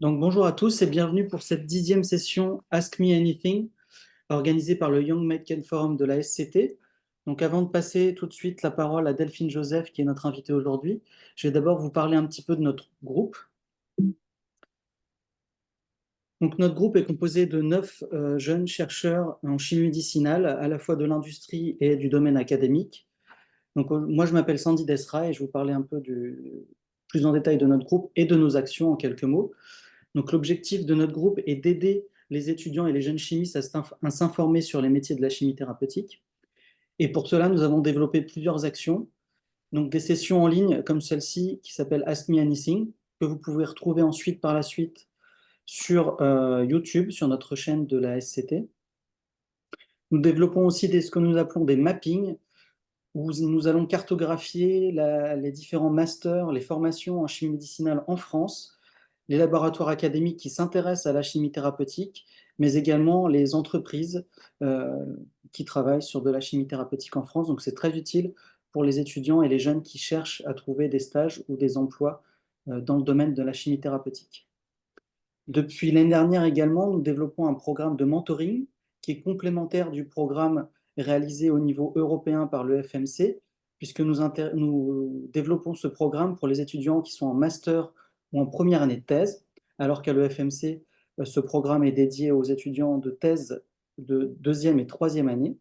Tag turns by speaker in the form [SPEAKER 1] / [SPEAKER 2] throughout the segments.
[SPEAKER 1] Donc bonjour à tous et bienvenue pour cette 10e session Ask Me Anything organisée par le Young Medcan Forum de la SCT. Donc avant de passer tout de suite la parole à Delphine Joseph qui est notre invitée aujourd'hui, je vais d'abord vous parler un petit peu de notre groupe. Donc notre groupe est composé de 9 jeunes chercheurs en chimie médicinale, à la fois de l'industrie et du domaine académique. Donc moi je m'appelle Sandy Desra et je vais vous parler un peu plus en détail de notre groupe et de nos actions en quelques mots. Donc l'objectif de notre groupe est d'aider les étudiants et les jeunes chimistes à s'informer sur les métiers de la chimie thérapeutique. Et pour cela, nous avons développé plusieurs actions, donc des sessions en ligne comme celle-ci qui s'appelle Ask Me Anything, que vous pouvez retrouver ensuite par la suite sur YouTube, sur notre chaîne de la SCT. Nous développons aussi ce que nous appelons des mappings, où nous allons cartographier les différents masters, les formations en chimie médicinale en France, les laboratoires académiques qui s'intéressent à la chimie thérapeutique, mais également les entreprises euh, qui travaillent sur de la chimie thérapeutique en France. Donc c'est très utile pour les étudiants et les jeunes qui cherchent à trouver des stages ou des emplois dans le domaine de la chimie thérapeutique. Depuis l'année dernière également, nous développons un programme de mentoring qui est complémentaire du programme réalisé au niveau européen par le FMC, puisque nous développons ce programme pour les étudiants qui sont en master ou en première année de thèse, alors qu'à l'EFMC, ce programme est dédié aux étudiants de thèse de deuxième et troisième année.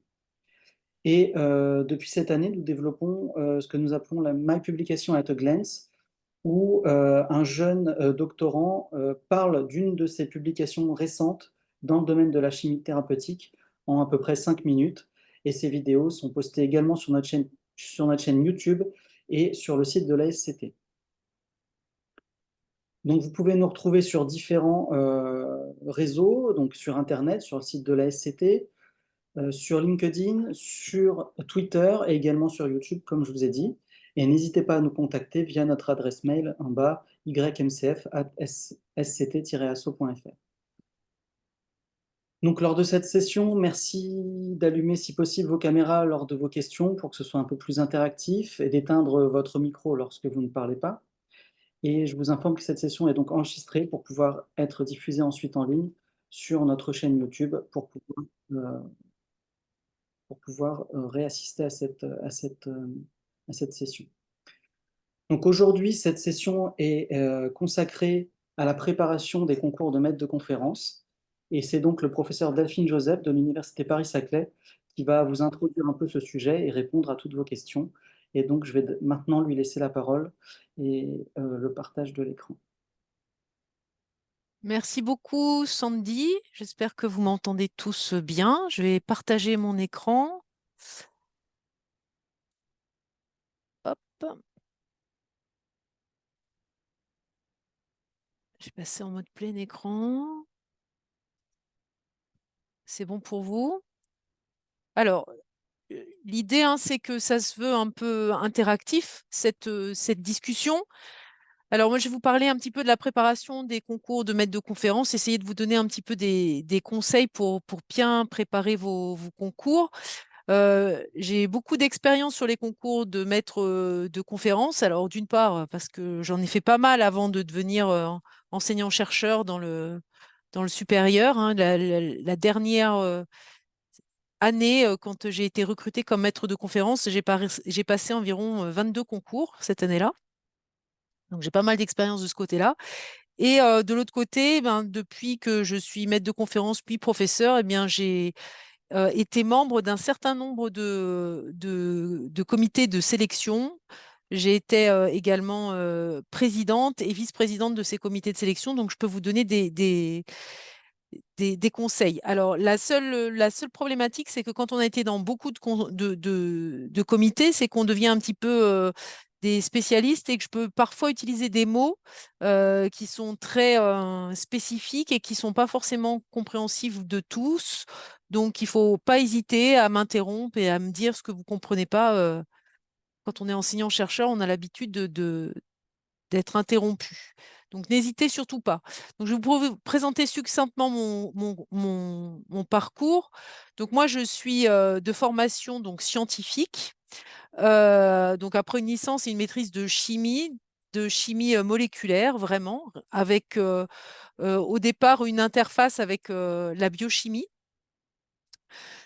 [SPEAKER 1] Et depuis cette année, nous développons ce que nous appelons la My Publication at a Glance, où un jeune doctorant parle d'une de ses publications récentes dans le domaine de la chimie thérapeutique en à peu près 5 minutes. Et ces vidéos sont postées également sur notre chaîne YouTube et sur le site de la SCT. Donc vous pouvez nous retrouver sur différents réseaux, donc sur Internet, sur le site de la SCT, sur LinkedIn, sur Twitter et également sur YouTube, comme je vous ai dit. Et n'hésitez pas à nous contacter via notre adresse mail en bas, ymcf@sct-asso.fr. Donc, lors de cette session, merci d'allumer si possible vos caméras lors de vos questions pour que ce soit un peu plus interactif et d'éteindre votre micro lorsque vous ne parlez pas. Et je vous informe que cette session est donc enregistrée pour pouvoir être diffusée ensuite en ligne sur notre chaîne YouTube pour pouvoir réassister à cette session. Donc aujourd'hui, cette session est consacrée à la préparation des concours de maître de conférence. Et c'est donc le professeur Delphine Joseph de l'Université Paris-Saclay qui va vous introduire un peu ce sujet et répondre à toutes vos questions. Et donc, je vais maintenant lui laisser la parole et le partage de l'écran.
[SPEAKER 2] Merci beaucoup, Sandy. J'espère que vous m'entendez tous bien. Je vais partager mon écran. Hop. Je vais passer en mode plein écran. C'est bon pour vous? Alors, l'idée, c'est que ça se veut un peu interactif, cette discussion. Alors, moi, je vais vous parler un petit peu de la préparation des concours de maître de conférence, essayer de vous donner un petit peu des conseils pour bien préparer vos concours. J'ai beaucoup d'expérience sur les concours de maître de conférence. Alors, d'une part, parce que j'en ai fait pas mal avant de devenir enseignant-chercheur dans le supérieur. La dernière année, quand j'ai été recrutée comme maître de conférence, j'ai passé environ 22 concours cette année-là. Donc, j'ai pas mal d'expérience de ce côté-là. Et de l'autre côté, ben, depuis que je suis maître de conférence puis professeur, eh bien, j'ai été membre d'un certain nombre de comités de sélection. J'ai été également présidente et vice-présidente de ces comités de sélection, donc je peux vous donner des conseils. Alors, la seule problématique, c'est que quand on a été dans beaucoup de comités, c'est qu'on devient un petit peu des spécialistes et que je peux parfois utiliser des mots qui sont très spécifiques et qui ne sont pas forcément compréhensibles de tous. Donc, il ne faut pas hésiter à m'interrompre et à me dire ce que vous ne comprenez pas. Quand on est enseignant-chercheur, on a l'habitude d'être interrompu. Donc, n'hésitez surtout pas. Donc, je vais vous présenter succinctement mon parcours. Donc, moi, je suis de formation donc, scientifique. Donc, après une licence et une maîtrise de chimie, de chimie moléculaire, vraiment, avec au départ une interface avec la biochimie.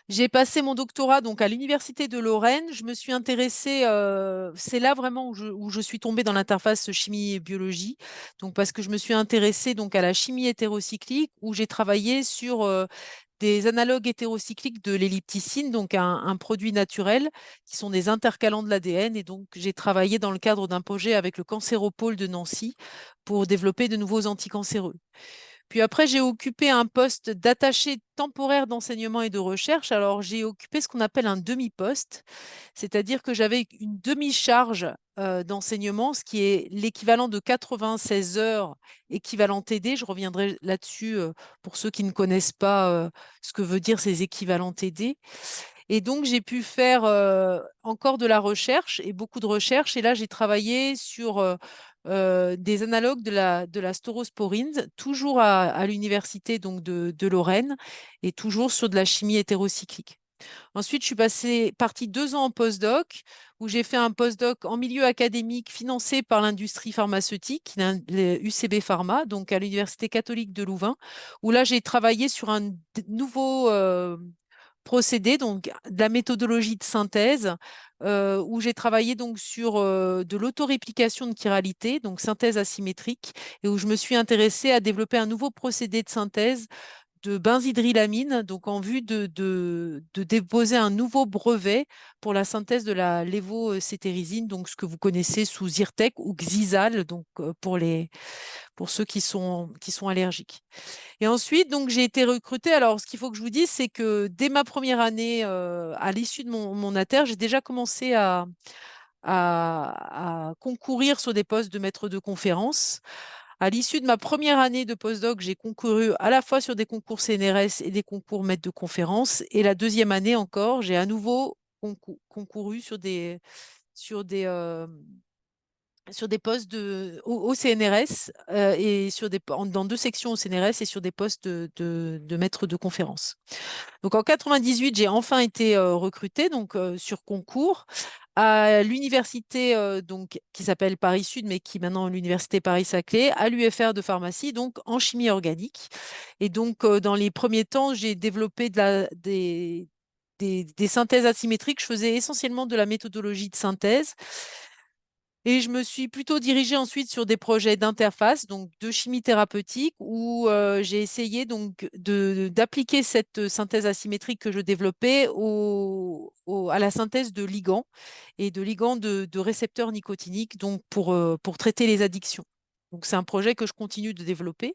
[SPEAKER 2] J'ai passé mon doctorat donc à l'université de Lorraine. Je me suis intéressée, c'est là vraiment où je suis tombée dans l'interface chimie et biologie. Donc parce que je me suis intéressée donc à la chimie hétérocyclique où j'ai travaillé sur des analogues hétérocycliques de l'ellipticine, donc un produit naturel qui sont des intercalants de l'ADN. Et donc j'ai travaillé dans le cadre d'un projet avec le Cancéropôle de Nancy pour développer de nouveaux anticancéreux. Puis après, j'ai occupé un poste d'attaché temporaire d'enseignement et de recherche. Alors, j'ai occupé ce qu'on appelle un demi-poste, c'est-à-dire que j'avais une demi-charge d'enseignement, ce qui est l'équivalent de 96 heures équivalent TD. Je reviendrai là-dessus pour ceux qui ne connaissent pas ce que veut dire ces équivalents TD. Et donc, j'ai pu faire encore de la recherche et beaucoup de recherche. Et là, j'ai travaillé sur des analogues de la staurosporine, toujours à l'université donc de Lorraine, et toujours sur de la chimie hétérocyclique. Ensuite, je suis partie 2 ans en postdoc, où j'ai fait un postdoc en milieu académique financé par l'industrie pharmaceutique, le UCB Pharma, donc à l'Université catholique de Louvain, où là, j'ai travaillé sur un nouveau procédé, donc de la méthodologie de synthèse, où j'ai travaillé donc sur de l'autoréplication de chiralité, donc synthèse asymétrique, et où je me suis intéressée à développer un nouveau procédé de synthèse de benzhydrylamine, donc en vue de déposer un nouveau brevet pour la synthèse de la lévocétérisine, donc ce que vous connaissez sous Zyrtec ou Xisal, donc pour ceux qui sont allergiques. Et ensuite, donc, j'ai été recrutée. Alors, ce qu'il faut que je vous dise, c'est que dès ma première année, à l'issue de mon ATER, j'ai déjà commencé à concourir sur des postes de maître de conférence. À l'issue de ma première année de postdoc, j'ai concouru à la fois sur des concours CNRS et des concours maître de conférence. Et la deuxième année encore, j'ai à nouveau concouru sur des postes au CNRS et dans 2 sections au CNRS et sur des postes de maître de conférence. Donc en 98, j'ai enfin été recrutée donc sur concours à l'université donc qui s'appelle Paris Sud, mais qui maintenant est l'université Paris-Saclay, à l'UFR de pharmacie, donc en chimie organique. Et donc dans les premiers temps, j'ai développé des synthèses asymétriques. Je faisais essentiellement de la méthodologie de synthèse. Et je me suis plutôt dirigée ensuite sur des projets d'interface, donc de chimie thérapeutique, où j'ai essayé donc d'appliquer cette synthèse asymétrique que je développais à la synthèse de ligands et de ligands de récepteurs nicotiniques, donc pour traiter les addictions. Donc c'est un projet que je continue de développer.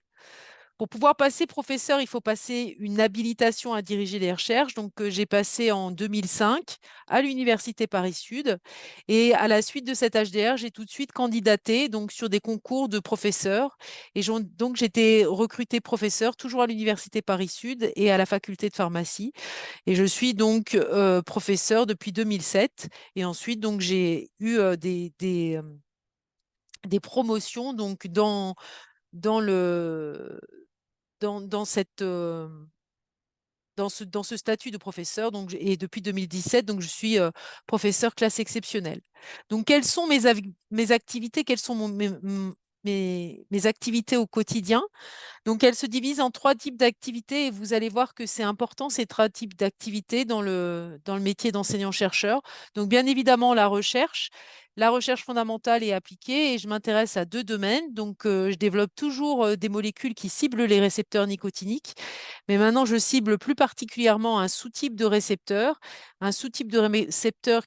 [SPEAKER 2] Pour pouvoir passer professeur, il faut passer une habilitation à diriger les recherches. Donc, j'ai passé en 2005 à l'Université Paris-Sud. Et à la suite de cet HDR, j'ai tout de suite candidaté donc, sur des concours de professeurs. Et donc, j'ai été recrutée professeur, toujours à l'Université Paris-Sud et à la faculté de pharmacie. Et je suis donc professeur depuis 2007. Et ensuite, donc, j'ai eu des promotions donc, dans le dans cette, dans ce statut de professeur. Donc, et depuis 2017, donc, je suis professeur classe exceptionnelle. Donc, quelles sont mes activités? Quelles sont mes activités au quotidien? Donc, elles se divisent en 3 types d'activités et vous allez voir que c'est important, ces 3 types d'activités dans le métier d'enseignant-chercheur. Donc, bien évidemment, la recherche fondamentale et appliquée, et je m'intéresse à 2 domaines. Donc, je développe toujours des molécules qui ciblent les récepteurs nicotiniques, mais maintenant, je cible plus particulièrement un sous-type de récepteur,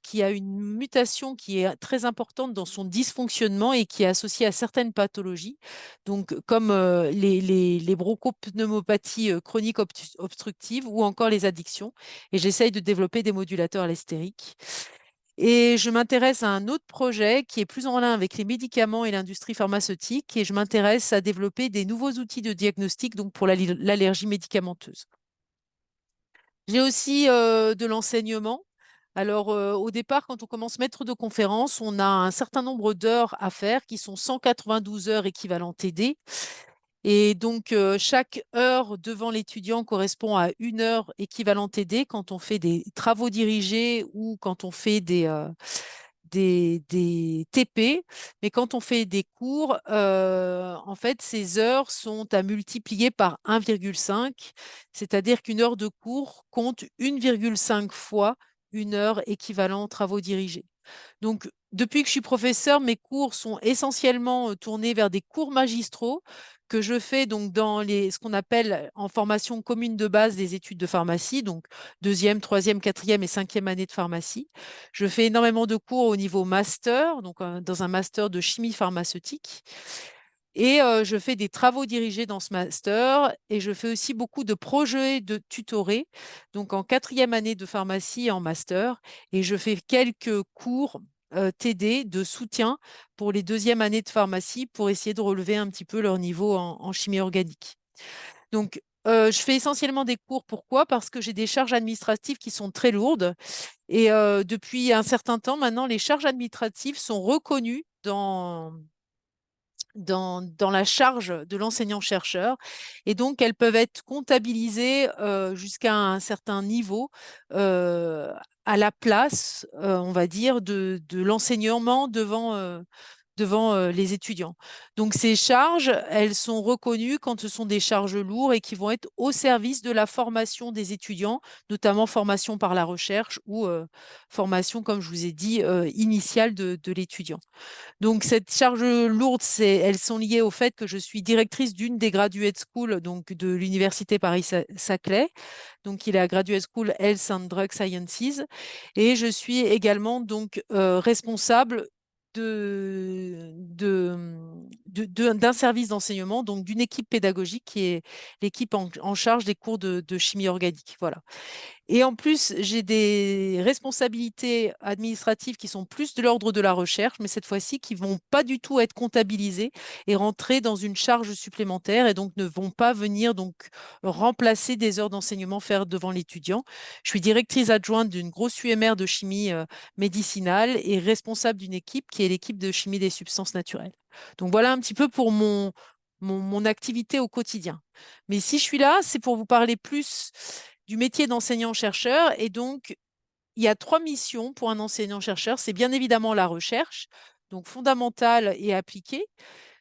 [SPEAKER 2] qui a une mutation qui est très importante dans son dysfonctionnement et qui est associée à certaines pathologies, donc comme les bronchopneumopathies chroniques obstructives ou encore les addictions. Et j'essaye de développer des modulateurs allostériques. Et je m'intéresse à un autre projet qui est plus en lien avec les médicaments et l'industrie pharmaceutique. Et je m'intéresse à développer des nouveaux outils de diagnostic donc pour l'allergie médicamenteuse. J'ai aussi de l'enseignement. Alors, au départ, quand on commence maître de conférence, on a un certain nombre d'heures à faire qui sont 192 heures équivalent TD. Et donc, chaque heure devant l'étudiant correspond à 1 heure équivalent TD quand on fait des travaux dirigés ou quand on fait des TP, mais quand on fait des cours, en fait, ces heures sont à multiplier par 1,5, c'est-à-dire qu'une heure de cours compte 1,5 fois une heure équivalent travaux dirigés. Donc, depuis que je suis professeur, mes cours sont essentiellement tournés vers des cours magistraux que je fais donc dans ce qu'on appelle en formation commune de base des études de pharmacie, donc deuxième, troisième, quatrième et cinquième année de pharmacie. Je fais énormément de cours au niveau master, donc dans un master de chimie pharmaceutique. Et je fais des travaux dirigés dans ce master et je fais aussi beaucoup de projets de tutorés, donc en quatrième année de pharmacie et en master. Et je fais quelques cours TD de soutien pour les deuxièmes années de pharmacie pour essayer de relever un petit peu leur niveau en chimie organique. Donc, je fais essentiellement des cours. Pourquoi? Parce que j'ai des charges administratives qui sont très lourdes. Et depuis un certain temps maintenant, les charges administratives sont reconnues dans la charge de l'enseignant-chercheur. Et donc, elles peuvent être comptabilisées jusqu'à un certain niveau à la place, on va dire, de l'enseignement devant les étudiants. Donc, ces charges, elles sont reconnues quand ce sont des charges lourdes et qui vont être au service de la formation des étudiants, notamment formation par la recherche ou formation, comme je vous ai dit, initiale de l'étudiant. Donc, cette charge lourde, elles sont liées au fait que je suis directrice d'une des graduate schools donc de l'université Paris-Saclay. Donc, il est à Graduate School Health and Drug Sciences. Et je suis également donc responsable d'un service d'enseignement, donc d'une équipe pédagogique qui est l'équipe en charge des cours de chimie organique. Voilà. Et en plus, j'ai des responsabilités administratives qui sont plus de l'ordre de la recherche, mais cette fois-ci qui vont pas du tout être comptabilisées et rentrer dans une charge supplémentaire et donc ne vont pas venir donc remplacer des heures d'enseignement faire devant l'étudiant. Je suis directrice adjointe d'une grosse UMR de chimie médicinale et responsable d'une équipe qui est l'équipe de chimie des substances naturelles. Donc voilà un petit peu pour mon activité au quotidien. Mais si je suis là, c'est pour vous parler plus du métier d'enseignant-chercheur. Et donc, il y a trois missions pour un enseignant-chercheur. C'est bien évidemment la recherche, donc fondamentale et appliquée.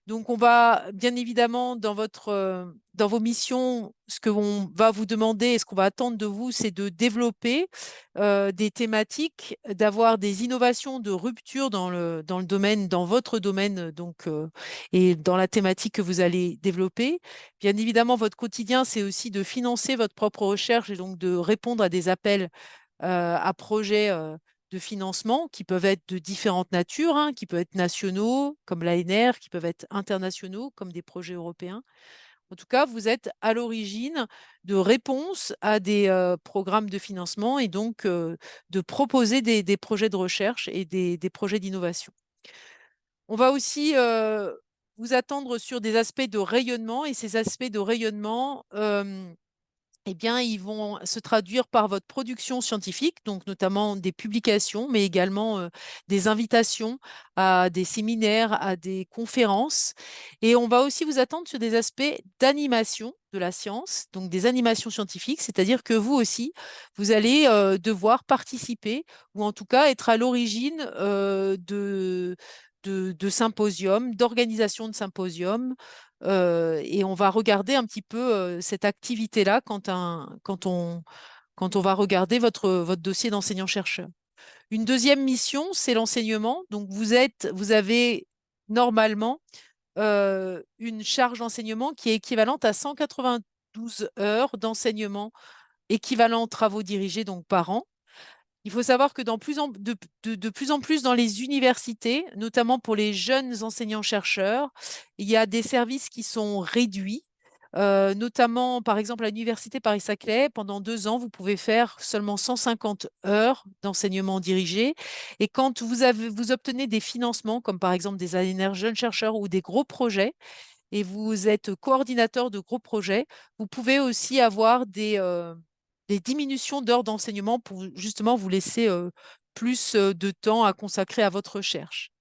[SPEAKER 2] Donc, on va bien évidemment dans vos missions, ce que on va vous demander et ce qu'on va attendre de vous, c'est de développer des thématiques, d'avoir des innovations de rupture dans le domaine, dans votre domaine, donc et dans la thématique que vous allez développer. Bien évidemment, votre quotidien, c'est aussi de financer votre propre recherche et donc de répondre à des appels à projets de financement qui peuvent être de différentes natures, hein, qui peuvent être nationaux comme l'ANR, qui peuvent être internationaux comme des projets européens. En tout cas, vous êtes à l'origine de réponses à des programmes de financement et donc de proposer des projets de recherche et des projets d'innovation. On va aussi vous attendre sur des aspects de rayonnement et ces aspects de rayonnement eh bien, ils vont se traduire par votre production scientifique, donc notamment des publications, mais également des invitations à des séminaires, à des conférences. Et on va aussi vous attendre sur des aspects d'animation de la science, donc des animations scientifiques, c'est-à-dire que vous aussi, vous allez devoir participer ou en tout cas être à l'origine de symposiums, d'organisation de symposiums, et on va regarder un petit peu cette activité-là quand on va regarder votre dossier d'enseignant-chercheur. Une deuxième mission, c'est l'enseignement. Donc, vous avez normalement une charge d'enseignement qui est équivalente à 192 heures d'enseignement équivalent travaux dirigés donc par an. Il faut savoir que de plus en plus dans les universités, notamment pour les jeunes enseignants-chercheurs, il y a des services qui sont réduits. Notamment, par exemple, à l'université Paris-Saclay, pendant 2 ans, vous pouvez faire seulement 150 heures d'enseignement dirigé. Et quand vous obtenez des financements, comme par exemple des ANR jeunes chercheurs ou des gros projets, et vous êtes coordinateur de gros projets, vous pouvez aussi avoir des diminutions d'heures d'enseignement pour justement vous laisser plus de temps à consacrer à votre recherche.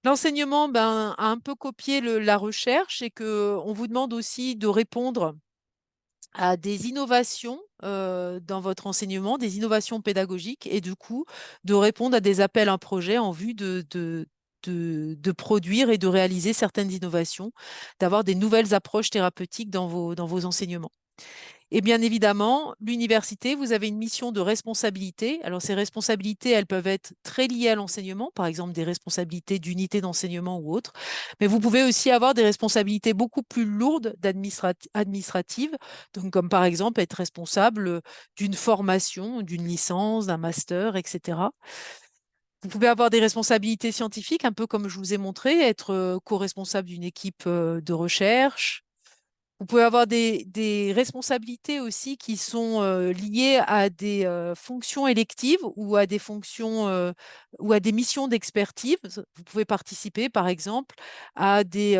[SPEAKER 2] L'enseignement a un peu copié la recherche et qu'on vous demande aussi de répondre à des innovations dans votre enseignement, des innovations pédagogiques, et du coup, de répondre à des appels à un projet en vue de produire et de réaliser certaines innovations, d'avoir des nouvelles approches thérapeutiques dans vos enseignements. Et bien évidemment, l'université, vous avez une mission de responsabilité. Alors, ces responsabilités, elles peuvent être très liées à l'enseignement, par exemple des responsabilités d'unité d'enseignement ou autres, mais vous pouvez aussi avoir des responsabilités beaucoup plus lourdes administratives, donc comme par exemple être responsable d'une formation, d'une licence, d'un master, etc. Vous pouvez avoir des responsabilités scientifiques, un peu comme je vous ai montré, être co-responsable d'une équipe de recherche. Vous pouvez avoir des responsabilités aussi qui sont liées à des fonctions électives ou à des fonctions ou à des missions d'expertise. Vous pouvez participer, par exemple, à des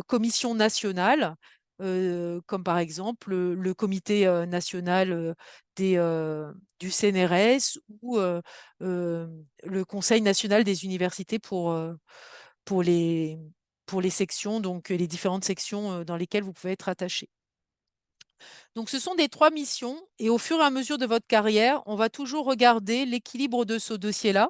[SPEAKER 2] commissions nationales, comme par exemple le comité national du CNRS ou euh, le Conseil national des universités pour les, pour les sections, donc les différentes sections dans lesquelles vous pouvez être attaché. Donc, ce sont des 3 missions et au fur et à mesure de votre carrière, on va toujours regarder l'équilibre de ce dossier-là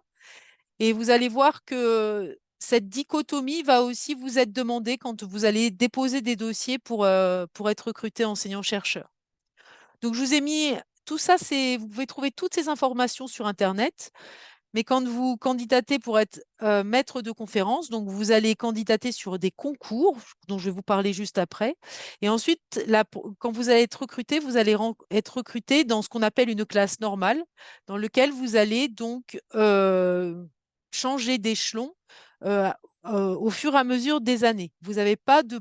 [SPEAKER 2] et vous allez voir que cette dichotomie va aussi vous être demandée quand vous allez déposer des dossiers pour être recruté enseignant-chercheur. Donc, je vous ai mis tout ça, vous pouvez trouver toutes ces informations sur Internet. Mais quand vous candidatez pour être maître de conférence, donc vous allez candidater sur des concours dont je vais vous parler juste après. Et ensuite, là, quand vous allez être recruté, vous allez être recruté dans ce qu'on appelle une classe normale, dans lequel vous allez donc changer d'échelon euh, au fur et à mesure des années. Vous n'avez pas de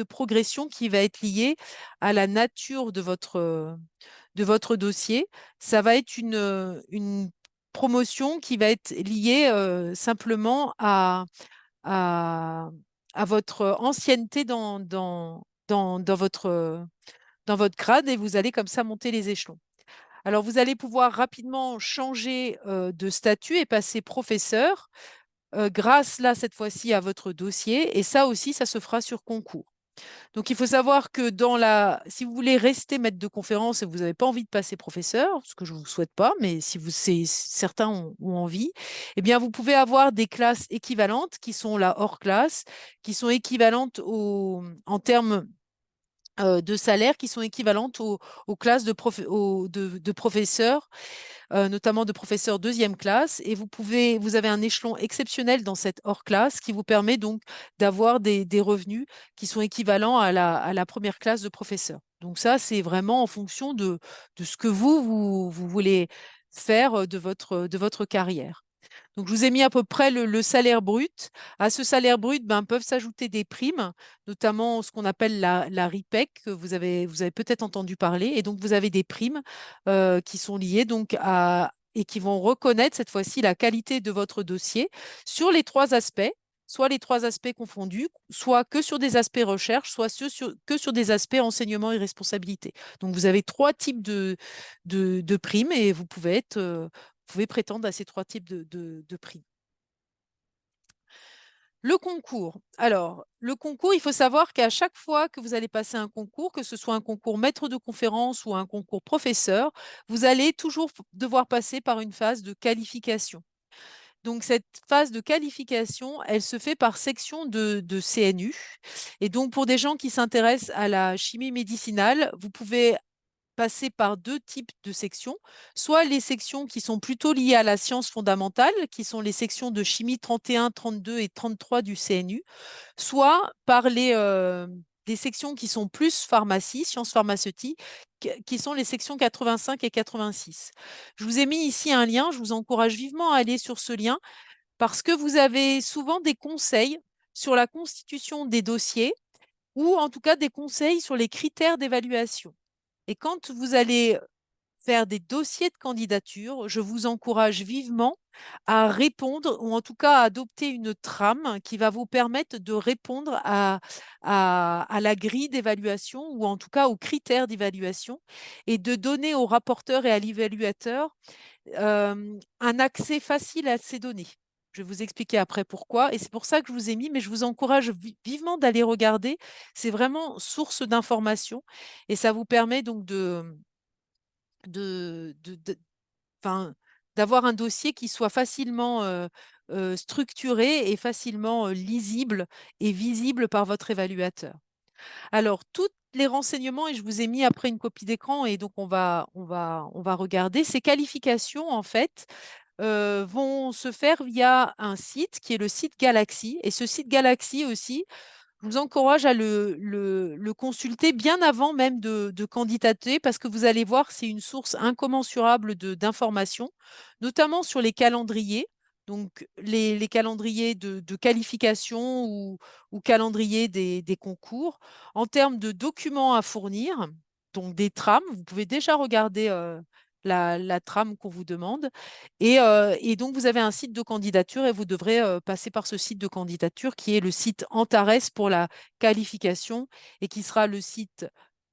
[SPEAKER 2] progression qui va être liée à la nature de votre dossier. Ça va être une promotion qui va être liée simplement à, à votre ancienneté dans votre grade et vous allez comme ça monter les échelons. Alors, vous allez pouvoir rapidement changer de statut et passer professeur grâce, là, cette fois-ci, à votre dossier. Et ça aussi, ça se fera sur concours. Donc, il faut savoir que si vous voulez rester maître de conférence et que vous n'avez pas envie de passer professeur, ce que je ne vous souhaite pas, mais si certains ont envie, eh bien, vous pouvez avoir des classes équivalentes qui sont la hors classe, qui sont équivalentes en termes de salaire, qui sont équivalentes aux classes de professeurs notamment de professeurs 2e classe, et vous avez un échelon exceptionnel dans cette hors classe qui vous permet donc d'avoir des revenus qui sont équivalents à la première classe de professeur. Donc ça, c'est vraiment en fonction de ce que vous voulez faire de votre carrière. Donc, je vous ai mis à peu près le salaire brut. À ce salaire brut, ben, peuvent s'ajouter des primes, notamment ce qu'on appelle la RIPEC, que vous avez peut-être entendu parler. Et donc, vous avez des primes qui sont liées donc et qui vont reconnaître cette fois-ci la qualité de votre dossier sur les 3 aspects, soit les 3 aspects confondus, soit que sur des aspects recherche, soit que sur des aspects enseignement et responsabilité. Donc, vous avez 3 types de primes et vous pouvez prétendre à ces 3 types de prix. Le concours. Alors, le concours, il faut savoir qu'à chaque fois que vous allez passer un concours, que ce soit un concours maître de conférence ou un concours professeur, vous allez toujours devoir passer par une phase de qualification. Donc, cette phase de qualification, elle se fait par section de CNU. Et donc, pour des gens qui s'intéressent à la chimie médicinale, vous pouvez passer par 2 types de sections, soit les sections qui sont plutôt liées à la science fondamentale, qui sont les sections de chimie 31, 32 et 33 du CNU, soit par des sections qui sont plus pharmacie, sciences pharmaceutiques, qui sont les sections 85 et 86. Je vous ai mis ici un lien, je vous encourage vivement à aller sur ce lien parce que vous avez souvent des conseils sur la constitution des dossiers ou en tout cas des conseils sur les critères d'évaluation. Et quand vous allez faire des dossiers de candidature, je vous encourage vivement à répondre ou en tout cas à adopter une trame qui va vous permettre de répondre à la grille d'évaluation ou en tout cas aux critères d'évaluation et de donner au rapporteur et à l'évaluateur un accès facile à ces données. Je vais vous expliquer après pourquoi. Et c'est pour ça que je vous ai mis, mais je vous encourage vivement d'aller regarder. C'est vraiment source d'information et ça vous permet donc de, enfin, d'avoir un dossier qui soit facilement structuré et facilement lisible et visible par votre évaluateur. Alors, tous les renseignements, et je vous ai mis après une copie d'écran, et donc on va regarder. Ces qualifications, en fait, vont se faire via un site qui est le site Galaxy. Et ce site Galaxy aussi, je vous encourage à le consulter bien avant même de candidater parce que vous allez voir, c'est une source incommensurable d'informations, notamment sur les calendriers. Donc, les calendriers de qualification ou calendriers des concours. En termes de documents à fournir, donc des trames, vous pouvez déjà regarder la trame qu'on vous demande. Et donc, vous avez un site de candidature et vous devrez passer par ce site de candidature qui est le site Antares pour la qualification et qui sera le site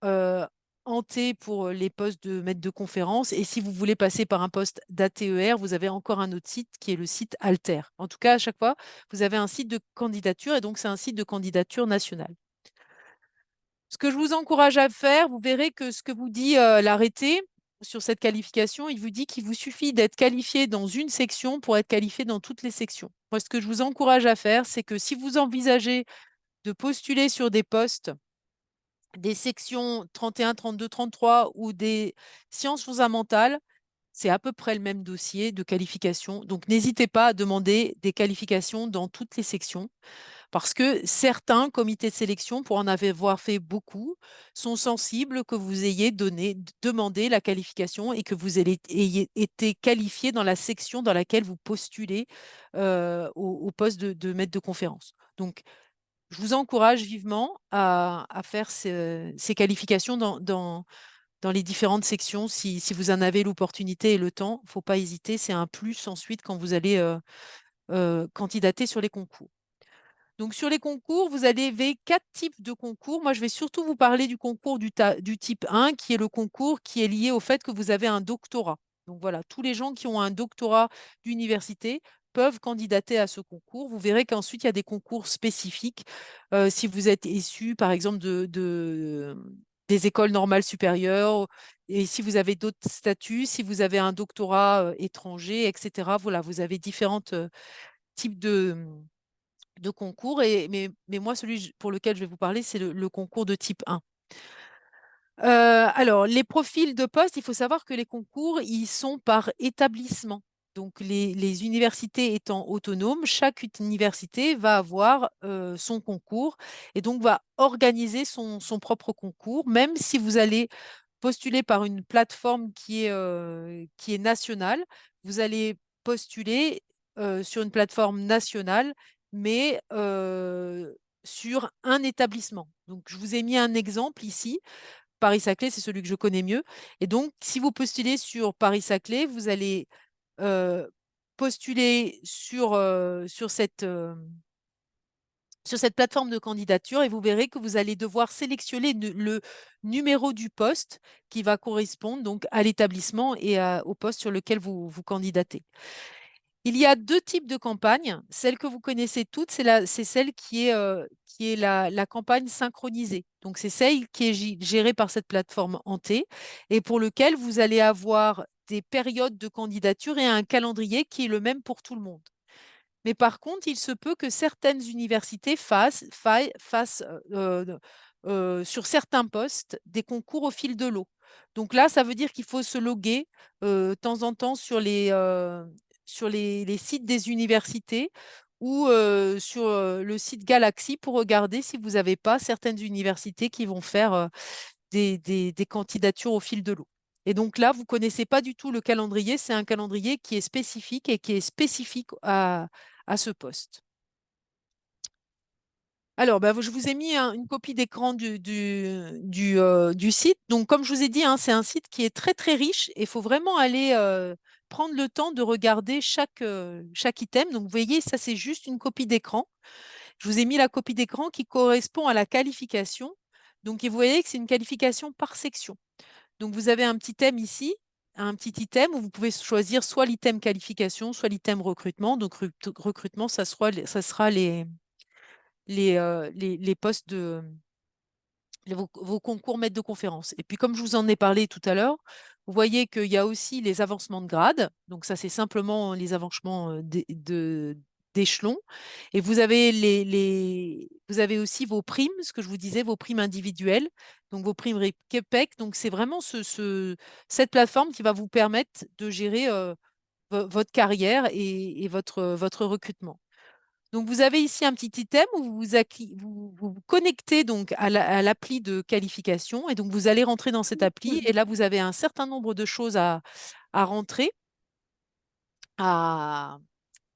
[SPEAKER 2] euh, Ante pour les postes de maître de conférence. Et si vous voulez passer par un poste d'ATER, vous avez encore un autre site qui est le site Alter. En tout cas, à chaque fois, vous avez un site de candidature et donc c'est un site de candidature nationale. Ce que je vous encourage à faire, vous verrez que ce que vous dit l'arrêté sur cette qualification, il vous dit qu'il vous suffit d'être qualifié dans une section pour être qualifié dans toutes les sections. Moi, ce que je vous encourage à faire, c'est que si vous envisagez de postuler sur des postes, des sections 31, 32, 33 ou des sciences fondamentales, c'est à peu près le même dossier de qualification. Donc, n'hésitez pas à demander des qualifications dans toutes les sections. Parce que certains comités de sélection, pour en avoir fait beaucoup, sont sensibles que vous ayez demandé la qualification et que vous ayez été qualifié dans la section dans laquelle vous postulez au poste de maître de conférence. Donc, je vous encourage vivement à faire ces qualifications dans les différentes sections si vous en avez l'opportunité et le temps. Il ne faut pas hésiter, c'est un plus ensuite quand vous allez candidater sur les concours. Donc, sur les concours, vous avez quatre types de concours. Moi, je vais surtout vous parler du concours du type 1, qui est le concours qui est lié au fait que vous avez un doctorat. Donc, voilà, tous les gens qui ont un doctorat d'université peuvent candidater à ce concours. Vous verrez qu'ensuite, il y a des concours spécifiques. Si vous êtes issu, par exemple, des écoles normales supérieures, et si vous avez d'autres statuts, si vous avez un doctorat étranger, etc. Voilà, vous avez différents types de concours. Mais moi, celui pour lequel je vais vous parler, c'est le concours de type 1. Alors, les profils de poste, il faut savoir que les concours, ils sont par établissement. Donc, les universités étant autonomes, chaque université va avoir son concours et donc va organiser son propre concours, même si vous allez postuler par une plateforme qui est nationale, vous allez postuler sur une plateforme nationale, mais sur un établissement. Donc, je vous ai mis un exemple ici. Paris-Saclay, c'est celui que je connais mieux. Et donc, si vous postulez sur Paris-Saclay, vous allez euh, postuler sur cette plateforme de candidature et vous verrez que vous allez devoir sélectionner le numéro du poste qui va correspondre donc à l'établissement et au poste sur lequel vous candidatez. Il y a deux types de campagnes. Celle que vous connaissez toutes, c'est celle qui est la campagne synchronisée. Donc, c'est celle qui est gérée par cette plateforme Ante et pour lequel vous allez avoir des périodes de candidature et un calendrier qui est le même pour tout le monde. Mais par contre, il se peut que certaines universités fassent sur certains postes des concours au fil de l'eau. Donc là, ça veut dire qu'il faut se loguer de temps en temps sur les sites des universités ou sur le site Galaxy pour regarder si vous n'avez pas certaines universités qui vont faire des candidatures au fil de l'eau. Et donc là, vous ne connaissez pas du tout le calendrier. C'est un calendrier qui est spécifique et qui est spécifique à ce poste. Alors, bah, je vous ai mis une copie d'écran du site. Donc, comme je vous ai dit, hein, c'est un site qui est très, très riche et il faut vraiment aller prendre le temps de regarder chaque item. Donc, vous voyez, ça, c'est juste une copie d'écran. Je vous ai mis la copie d'écran qui correspond à la qualification. Donc, et vous voyez que c'est une qualification par section. Donc, vous avez un petit thème ici un petit item où vous pouvez choisir soit l'item qualification, soit l'item recrutement. Donc, recrutement, ça sera les postes vos concours maîtres de conférence. Et puis, comme je vous en ai parlé tout à l'heure, vous voyez qu'il y a aussi les avancements de grade. Donc, ça, c'est simplement les avancements d'échelon. Et vous avez vous avez aussi vos primes, ce que je vous disais, vos primes individuelles, donc vos primes REPEC. Donc, c'est vraiment cette plateforme qui va vous permettre de gérer votre carrière et votre recrutement. Donc, vous avez ici un petit item où vous connectez donc à l'appli de qualification et donc vous allez rentrer dans cette appli et là, vous avez un certain nombre de choses à rentrer.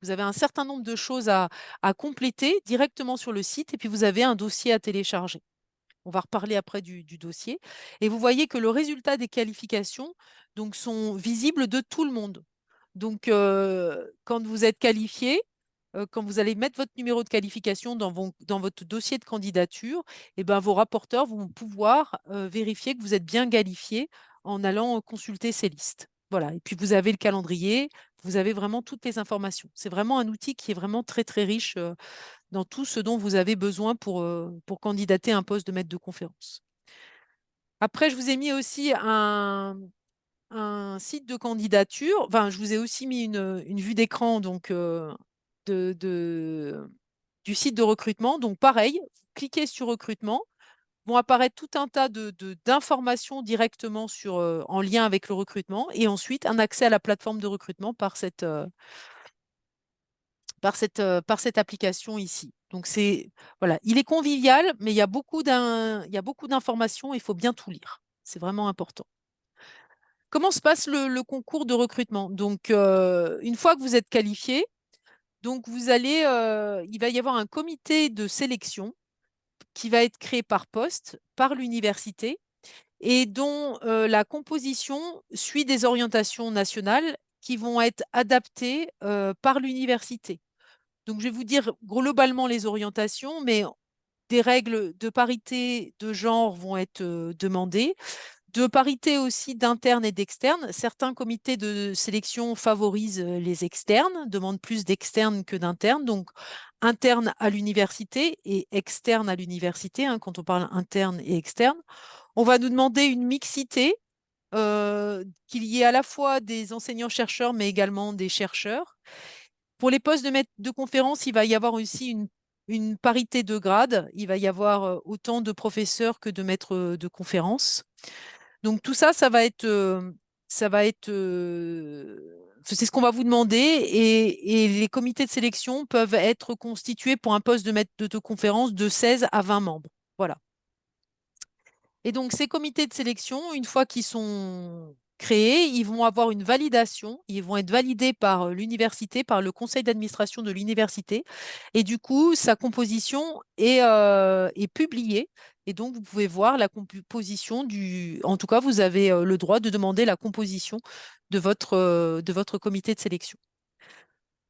[SPEAKER 2] Vous avez un certain nombre de choses à compléter directement sur le site et puis vous avez un dossier à télécharger. On va reparler après du dossier. Et vous voyez que le résultat des qualifications donc, sont visibles de tout le monde. Donc, quand vous êtes qualifié, quand vous allez mettre votre numéro de qualification dans votre dossier de candidature, eh ben, vos rapporteurs vont pouvoir vérifier que vous êtes bien qualifié en allant consulter ces listes. Voilà. Et puis, vous avez le calendrier, vous avez vraiment toutes les informations. C'est vraiment un outil qui est vraiment très, très riche dans tout ce dont vous avez besoin pour candidater à un poste de maître de conférence. Après, je vous ai mis aussi un site de candidature. Enfin, je vous ai aussi mis une vue d'écran donc, du site de recrutement. Donc, pareil, vous cliquez sur recrutement, vont apparaître tout un tas d'informations directement en lien avec le recrutement et ensuite un accès à la plateforme de recrutement par cette application ici. Donc, voilà, il est convivial, mais il y a beaucoup d'informations, il faut bien tout lire. C'est vraiment important. Comment se passe le concours de recrutement? Donc, une fois que vous êtes qualifié, donc il va y avoir un comité de sélection qui va être créé par poste, par l'université, et dont la composition suit des orientations nationales qui vont être adaptées par l'université. Donc, je vais vous dire globalement les orientations, mais des règles de parité de genre vont être demandées, de parité aussi d'internes et d'externes. Certains comités de sélection favorisent les externes, demandent plus d'externes que d'internes. Donc, interne à l'université et externe à l'université, hein, quand on parle interne et externe. On va nous demander une mixité, qu'il y ait à la fois des enseignants-chercheurs, mais également des chercheurs. Pour les postes de maître de conférence, il va y avoir aussi une parité de grade. Il va y avoir autant de professeurs que de maîtres de conférence. Donc tout ça, c'est ce qu'on va vous demander et les comités de sélection peuvent être constitués pour un poste de maître de conférence de 16 à 20 membres. Voilà. Et donc, ces comités de sélection, une fois qu'ils sont créés, ils vont avoir une validation. Ils vont être validés par l'université, par le conseil d'administration de l'université. Et du coup, sa composition est publiée. Et donc, vous pouvez voir la composition En tout cas, vous avez le droit de demander la composition de votre comité de sélection.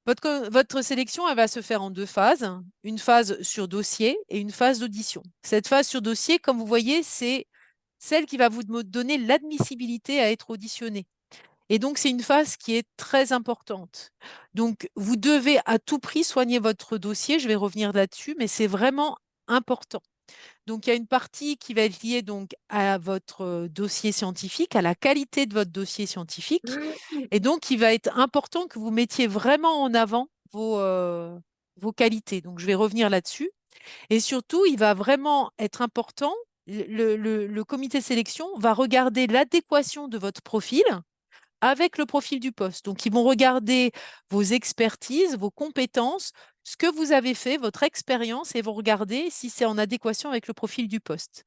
[SPEAKER 2] Votre sélection, elle va se faire en deux phases, une phase sur dossier et une phase d'audition. Cette phase sur dossier, comme vous voyez, c'est celle qui va vous donner l'admissibilité à être auditionné. Et donc, c'est une phase qui est très importante. Donc, vous devez à tout prix soigner votre dossier. Je vais revenir là-dessus, mais c'est vraiment important. Donc, il y a une partie qui va être liée donc à votre dossier scientifique, à la qualité de votre dossier scientifique. Et donc, il va être important que vous mettiez vraiment en avant vos qualités. Donc, je vais revenir là-dessus. Et surtout, il va vraiment être important, le comité de sélection va regarder l'adéquation de votre profil avec le profil du poste. Donc, ils vont regarder vos expertises, vos compétences, ce que vous avez fait, votre expérience, et vont regarder si c'est en adéquation avec le profil du poste.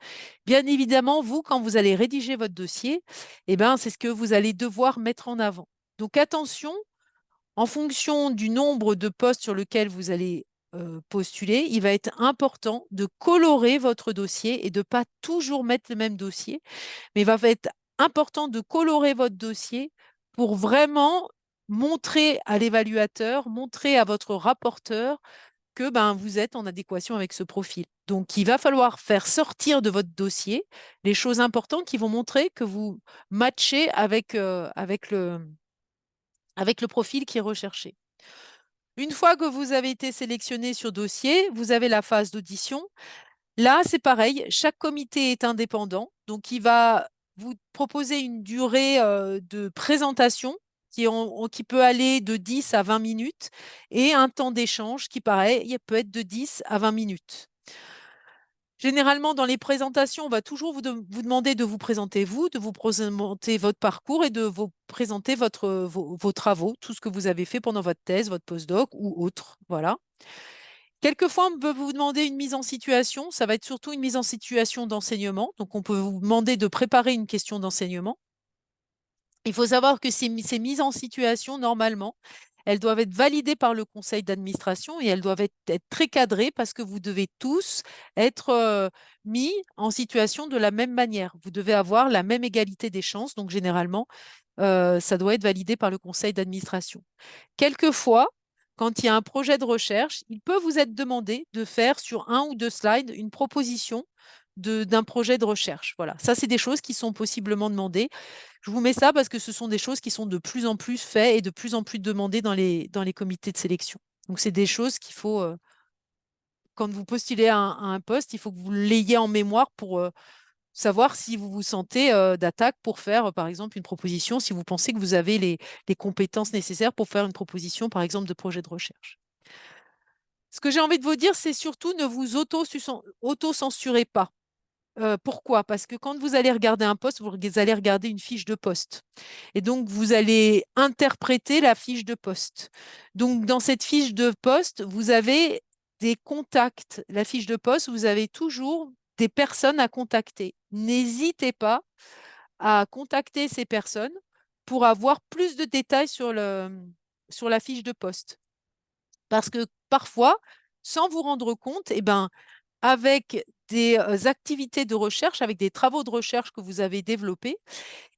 [SPEAKER 2] Bien évidemment, vous, quand vous allez rédiger votre dossier, eh ben, c'est ce que vous allez devoir mettre en avant. Donc, attention, en fonction du nombre de postes sur lesquels vous allez postuler, il va être important de colorer votre dossier et de ne pas toujours mettre le même dossier, mais il va être important de colorer votre dossier pour vraiment montrer à l'évaluateur, montrer à votre rapporteur que vous êtes en adéquation avec ce profil. Donc, il va falloir faire sortir de votre dossier les choses importantes qui vont montrer que vous matchez avec le profil qui est recherché. Une fois que vous avez été sélectionné sur dossier, vous avez la phase d'audition. Là, c'est pareil, chaque comité est indépendant, donc il va vous proposer une durée de présentation qui peut aller de 10 à 20 minutes et un temps d'échange qui, pareil, il peut être de 10 à 20 minutes. Généralement, dans les présentations, on va toujours vous demander de vous présenter vous, de vous présenter votre parcours et de vous présenter vos travaux, tout ce que vous avez fait pendant votre thèse, votre postdoc ou autre. Voilà. Quelquefois, on peut vous demander une mise en situation. Ça va être surtout une mise en situation d'enseignement. Donc, on peut vous demander de préparer une question d'enseignement. Il faut savoir que ces mises en situation, normalement, elles doivent être validées par le conseil d'administration et elles doivent être très cadrées parce que vous devez tous être mis en situation de la même manière. Vous devez avoir la même égalité des chances. Donc, généralement, ça doit être validé par le conseil d'administration. Quelquefois, quand il y a un projet de recherche, il peut vous être demandé de faire sur un ou deux slides une proposition d'un projet de recherche. Voilà, ça, c'est des choses qui sont possiblement demandées. Je vous mets ça parce que ce sont des choses qui sont de plus en plus faites et de plus en plus demandées dans les comités de sélection. Donc, c'est des choses qu'il faut, quand vous postulez à un poste, il faut que vous l'ayez en mémoire pour savoir si vous vous sentez d'attaque pour faire, par exemple, une proposition, si vous pensez que vous avez les compétences nécessaires pour faire une proposition, par exemple, de projet de recherche. Ce que j'ai envie de vous dire, c'est surtout ne vous auto-censurez pas. Pourquoi? Parce que quand vous allez regarder un poste, vous allez regarder une fiche de poste. Et donc, vous allez interpréter la fiche de poste. Donc, dans cette fiche de poste, vous avez des contacts. La fiche de poste, vous avez toujours des personnes à contacter. N'hésitez pas à contacter ces personnes pour avoir plus de détails sur la fiche de poste. Parce que parfois, sans vous rendre compte, avec des activités de recherche, avec des travaux de recherche que vous avez développés,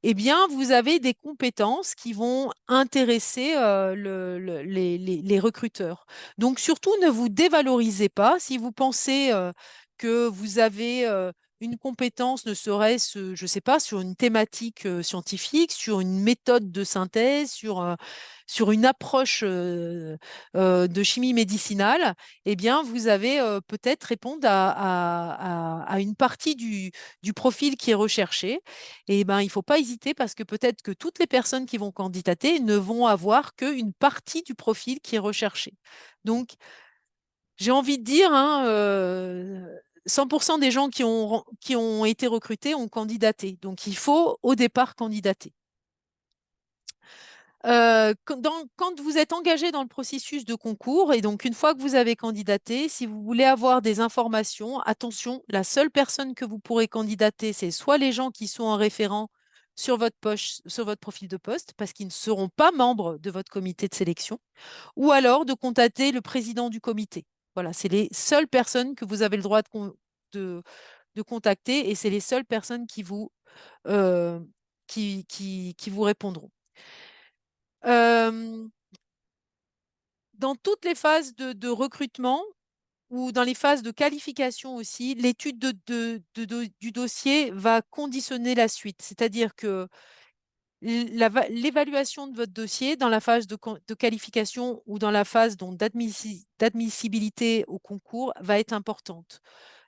[SPEAKER 2] vous avez des compétences qui vont intéresser les recruteurs. Donc, surtout, ne vous dévalorisez pas. Si vous pensez que vous avez une compétence, ne serait-ce, je ne sais pas, sur une thématique scientifique, sur une méthode de synthèse, sur une approche de chimie médicinale, vous avez peut-être répondre à une partie du profil qui est recherché. Et il ne faut pas hésiter parce que peut-être que toutes les personnes qui vont candidater ne vont avoir qu'une partie du profil qui est recherché. Donc, j'ai envie de dire, 100% des gens qui ont été recrutés ont candidaté. Donc, il faut au départ candidater. Quand vous êtes engagé dans le processus de concours, et donc une fois que vous avez candidaté, si vous voulez avoir des informations, attention, la seule personne que vous pourrez candidater, c'est soit les gens qui sont en référent sur votre profil de poste, parce qu'ils ne seront pas membres de votre comité de sélection, ou alors de contacter le président du comité. Voilà, c'est les seules personnes que vous avez le droit de contacter et c'est les seules personnes euh, qui vous répondront. Euh, dans toutes les phases de recrutement ou dans les phases de qualification aussi, l'étude du dossier va conditionner la suite. C'est-à-dire que l'évaluation de votre dossier dans la phase de qualification ou dans la phase d'admissibilité au concours va être importante.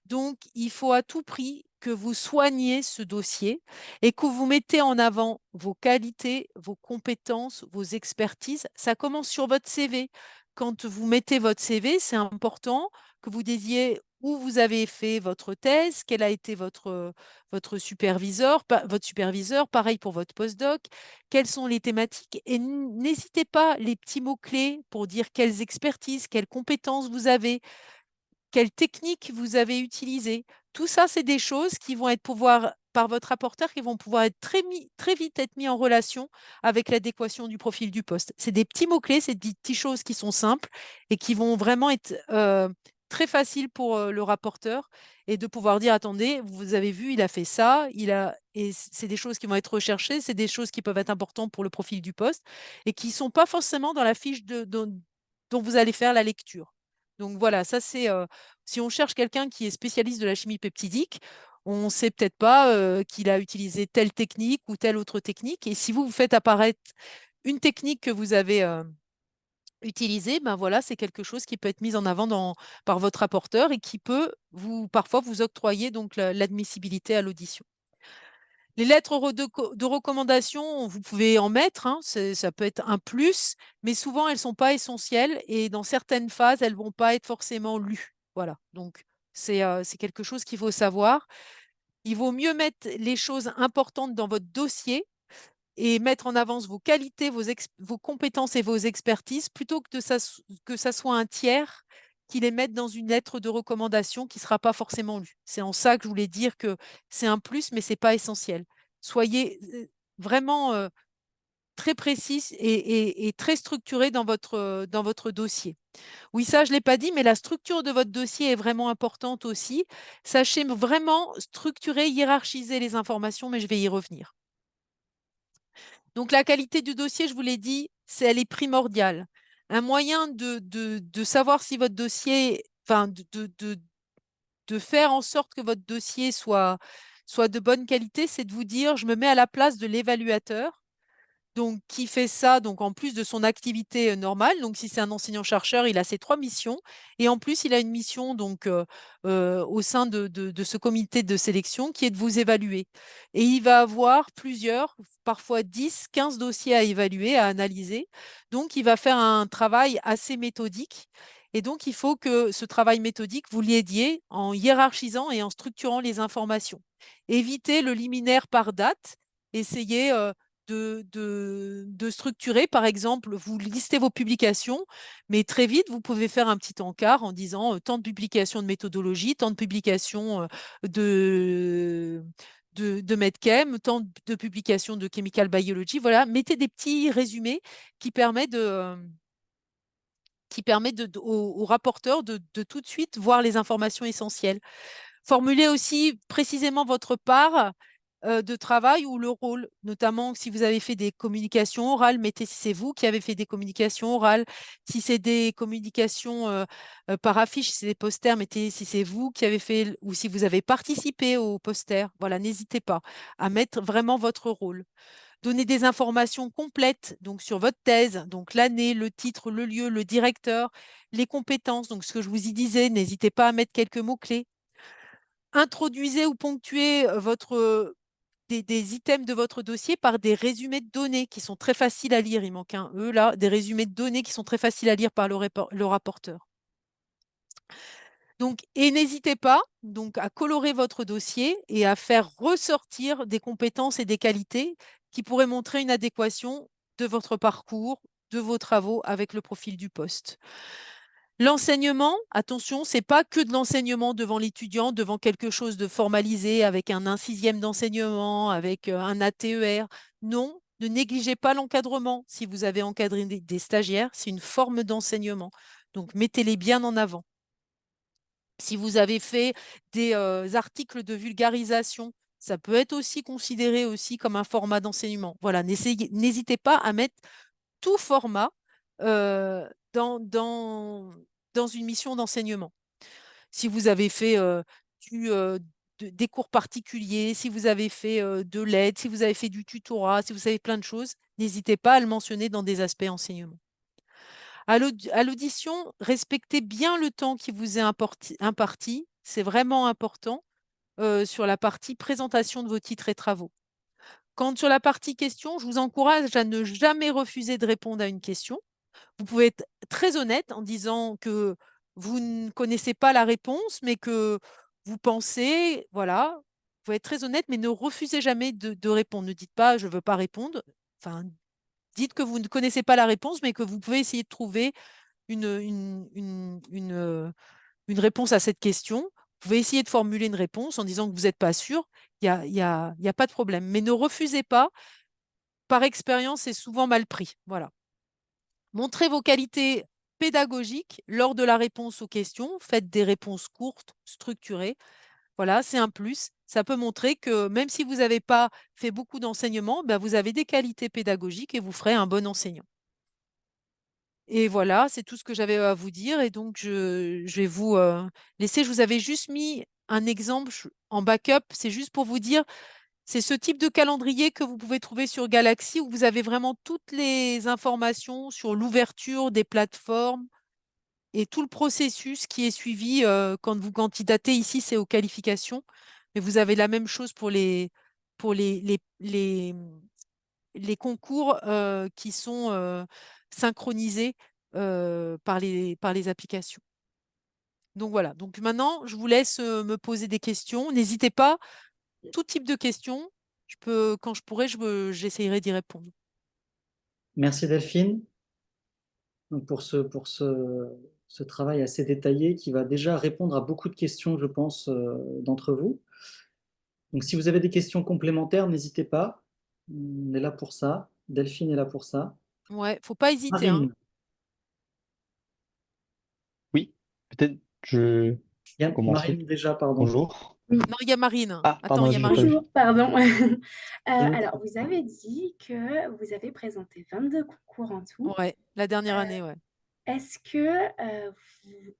[SPEAKER 2] Donc, il faut à tout prix que vous soignez ce dossier et que vous mettez en avant vos qualités, vos compétences, vos expertises. Ça commence sur votre CV. Quand vous mettez votre CV, c'est important que vous disiez où vous avez fait votre thèse, quel a été votre superviseur, pareil pour votre postdoc, quelles sont les thématiques. Et n'hésitez pas les petits mots-clés pour dire quelles expertises, quelles compétences vous avez, quelles techniques vous avez utilisées. Tout ça, c'est des choses qui vont être par votre rapporteur, qui vont pouvoir être très vite être mis en relation avec l'adéquation du profil du poste. C'est des petits mots-clés, c'est des petites choses qui sont simples et qui vont vraiment être très faciles pour le rapporteur et de pouvoir dire, attendez, vous avez vu, il a fait ça, et c'est des choses qui vont être recherchées, c'est des choses qui peuvent être importantes pour le profil du poste et qui ne sont pas forcément dans la fiche dont vous allez faire la lecture. Donc voilà, ça c'est si on cherche quelqu'un qui est spécialiste de la chimie peptidique, on ne sait peut-être pas qu'il a utilisé telle technique ou telle autre technique. Et si vous faites apparaître une technique que vous avez utilisée, ben voilà, c'est quelque chose qui peut être mis en avant par votre rapporteur et qui peut parfois vous octroyer donc l'admissibilité à l'audition. Les lettres de recommandation, vous pouvez en mettre, hein, ça peut être un plus, mais souvent elles ne sont pas essentielles et dans certaines phases, elles ne vont pas être forcément lues. Voilà, donc c'est quelque chose qu'il faut savoir. Il vaut mieux mettre les choses importantes dans votre dossier et mettre en avance vos qualités, vos compétences et vos expertises plutôt que ça soit un tiers qui les mette dans une lettre de recommandation qui ne sera pas forcément lue. C'est en ça que je voulais dire que c'est un plus, mais ce n'est pas essentiel. Soyez vraiment très précis et très structuré dans votre dossier. Oui, ça, je ne l'ai pas dit, mais la structure de votre dossier est vraiment importante aussi. Sachez vraiment structurer, hiérarchiser les informations, mais je vais y revenir. Donc, la qualité du dossier, je vous l'ai dit, elle est primordiale. Un moyen de savoir si votre dossier, enfin, de faire en sorte que votre dossier soit de bonne qualité, c'est de vous dire, je me mets à la place de l'évaluateur donc qui fait ça donc en plus de son activité normale. Donc, si c'est un enseignant-chercheur, il a ses 3 missions et en plus, il a une mission donc au sein de ce comité de sélection qui est de vous évaluer. Et il va avoir plusieurs, parfois 10, 15 dossiers à évaluer, à analyser. Donc, il va faire un travail assez méthodique. Et donc, il faut que ce travail méthodique, vous l'aidiez en hiérarchisant et en structurant les informations. Évitez le liminaire par date. Essayez de structurer. Par exemple, vous listez vos publications, mais très vite, vous pouvez faire un petit encart en disant tant de publications de méthodologie, tant de publications de, de Medchem, tant de publications de chemical biology. Voilà, mettez des petits résumés qui permettent au rapporteur de tout de suite voir les informations essentielles. Formulez aussi précisément votre part de travail ou le rôle, notamment si vous avez fait des communications orales, mettez si c'est vous qui avez fait des communications orales. Si c'est des communications par affiche, si c'est des posters, mettez si c'est vous qui avez fait ou si vous avez participé aux posters. Voilà, n'hésitez pas à mettre vraiment votre rôle. Donnez des informations complètes donc sur votre thèse, donc l'année, le titre, le lieu, le directeur, les compétences. Donc ce que je vous y disais, n'hésitez pas à mettre quelques mots-clés. Introduisez ou ponctuez des items de votre dossier par des résumés de données qui sont très faciles à lire. Il manque un E là, des résumés de données qui sont très faciles à lire par le rapporteur. Donc, et n'hésitez pas donc à colorer votre dossier et à faire ressortir des compétences et des qualités qui pourraient montrer une adéquation de votre parcours, de vos travaux avec le profil du poste. L'enseignement, attention, c'est pas que de l'enseignement devant l'étudiant, devant quelque chose de formalisé, avec un 1/6 d'enseignement, avec un ATER. Non, ne négligez pas l'encadrement. Si vous avez encadré des stagiaires, c'est une forme d'enseignement. Donc, mettez-les bien en avant. Si vous avez fait des articles de vulgarisation, ça peut être aussi considéré aussi comme un format d'enseignement. Voilà, n'hésitez pas à mettre tout format euh, dans, dans, dans une mission d'enseignement. Si vous avez fait des cours particuliers, si vous avez fait de l'aide, si vous avez fait du tutorat, si vous savez plein de choses, n'hésitez pas à le mentionner dans des aspects enseignement. À l'audition, respectez bien le temps qui vous est imparti. C'est vraiment important sur la partie présentation de vos titres et travaux. Quand sur la partie questions, je vous encourage à ne jamais refuser de répondre à une question. Vous pouvez être très honnête en disant que vous ne connaissez pas la réponse, mais que vous pensez, voilà, vous pouvez être très honnête, mais ne refusez jamais de répondre. Ne dites pas je ne veux pas répondre. Enfin, dites que vous ne connaissez pas la réponse, mais que vous pouvez essayer de trouver une réponse à cette question. Vous pouvez essayer de formuler une réponse en disant que vous n'êtes pas sûr. Il y a pas de problème. Mais ne refusez pas. Par expérience, c'est souvent mal pris. Voilà. Montrez vos qualités pédagogiques lors de la réponse aux questions. Faites des réponses courtes, structurées. Voilà, c'est un plus. Ça peut montrer que même si vous n'avez pas fait beaucoup d'enseignement, ben vous avez des qualités pédagogiques et vous ferez un bon enseignant. Et voilà, c'est tout ce que j'avais à vous dire. Et donc, je vais vous laisser. Je vous avais juste mis un exemple en backup. C'est juste pour vous dire, c'est ce type de calendrier que vous pouvez trouver sur Galaxy où vous avez vraiment toutes les informations sur l'ouverture des plateformes et tout le processus qui est suivi quand vous candidatez. Ici, c'est aux qualifications. Mais vous avez la même chose pour les concours qui sont synchronisés par les applications. Donc voilà. Donc maintenant, je vous laisse me poser des questions. N'hésitez pas, tout type de questions. Quand je pourrai, j'essayerai d'y répondre.
[SPEAKER 1] Merci Delphine donc ce travail assez détaillé qui va déjà répondre à beaucoup de questions, je pense, d'entre vous. Donc si vous avez des questions complémentaires, n'hésitez pas. On est là pour ça. Delphine est là pour ça.
[SPEAKER 2] Ouais, faut pas hésiter, hein.
[SPEAKER 1] Marine,
[SPEAKER 3] Oui, peut-être je
[SPEAKER 1] il y a
[SPEAKER 3] commencer.
[SPEAKER 1] Marine déjà, pardon.
[SPEAKER 3] Bonjour.
[SPEAKER 4] Oui,
[SPEAKER 2] Non, il y a Marine.
[SPEAKER 3] Ah,
[SPEAKER 2] Attends, il
[SPEAKER 3] pardon,
[SPEAKER 2] y a
[SPEAKER 3] j'ai pas
[SPEAKER 2] Marine.
[SPEAKER 3] vu.
[SPEAKER 4] bonjour, pardon.
[SPEAKER 1] Oui,
[SPEAKER 4] Alors, vous avez dit que vous avez présenté 22 concours en tout.
[SPEAKER 2] Ouais, la dernière année, ouais.
[SPEAKER 4] Est-ce que,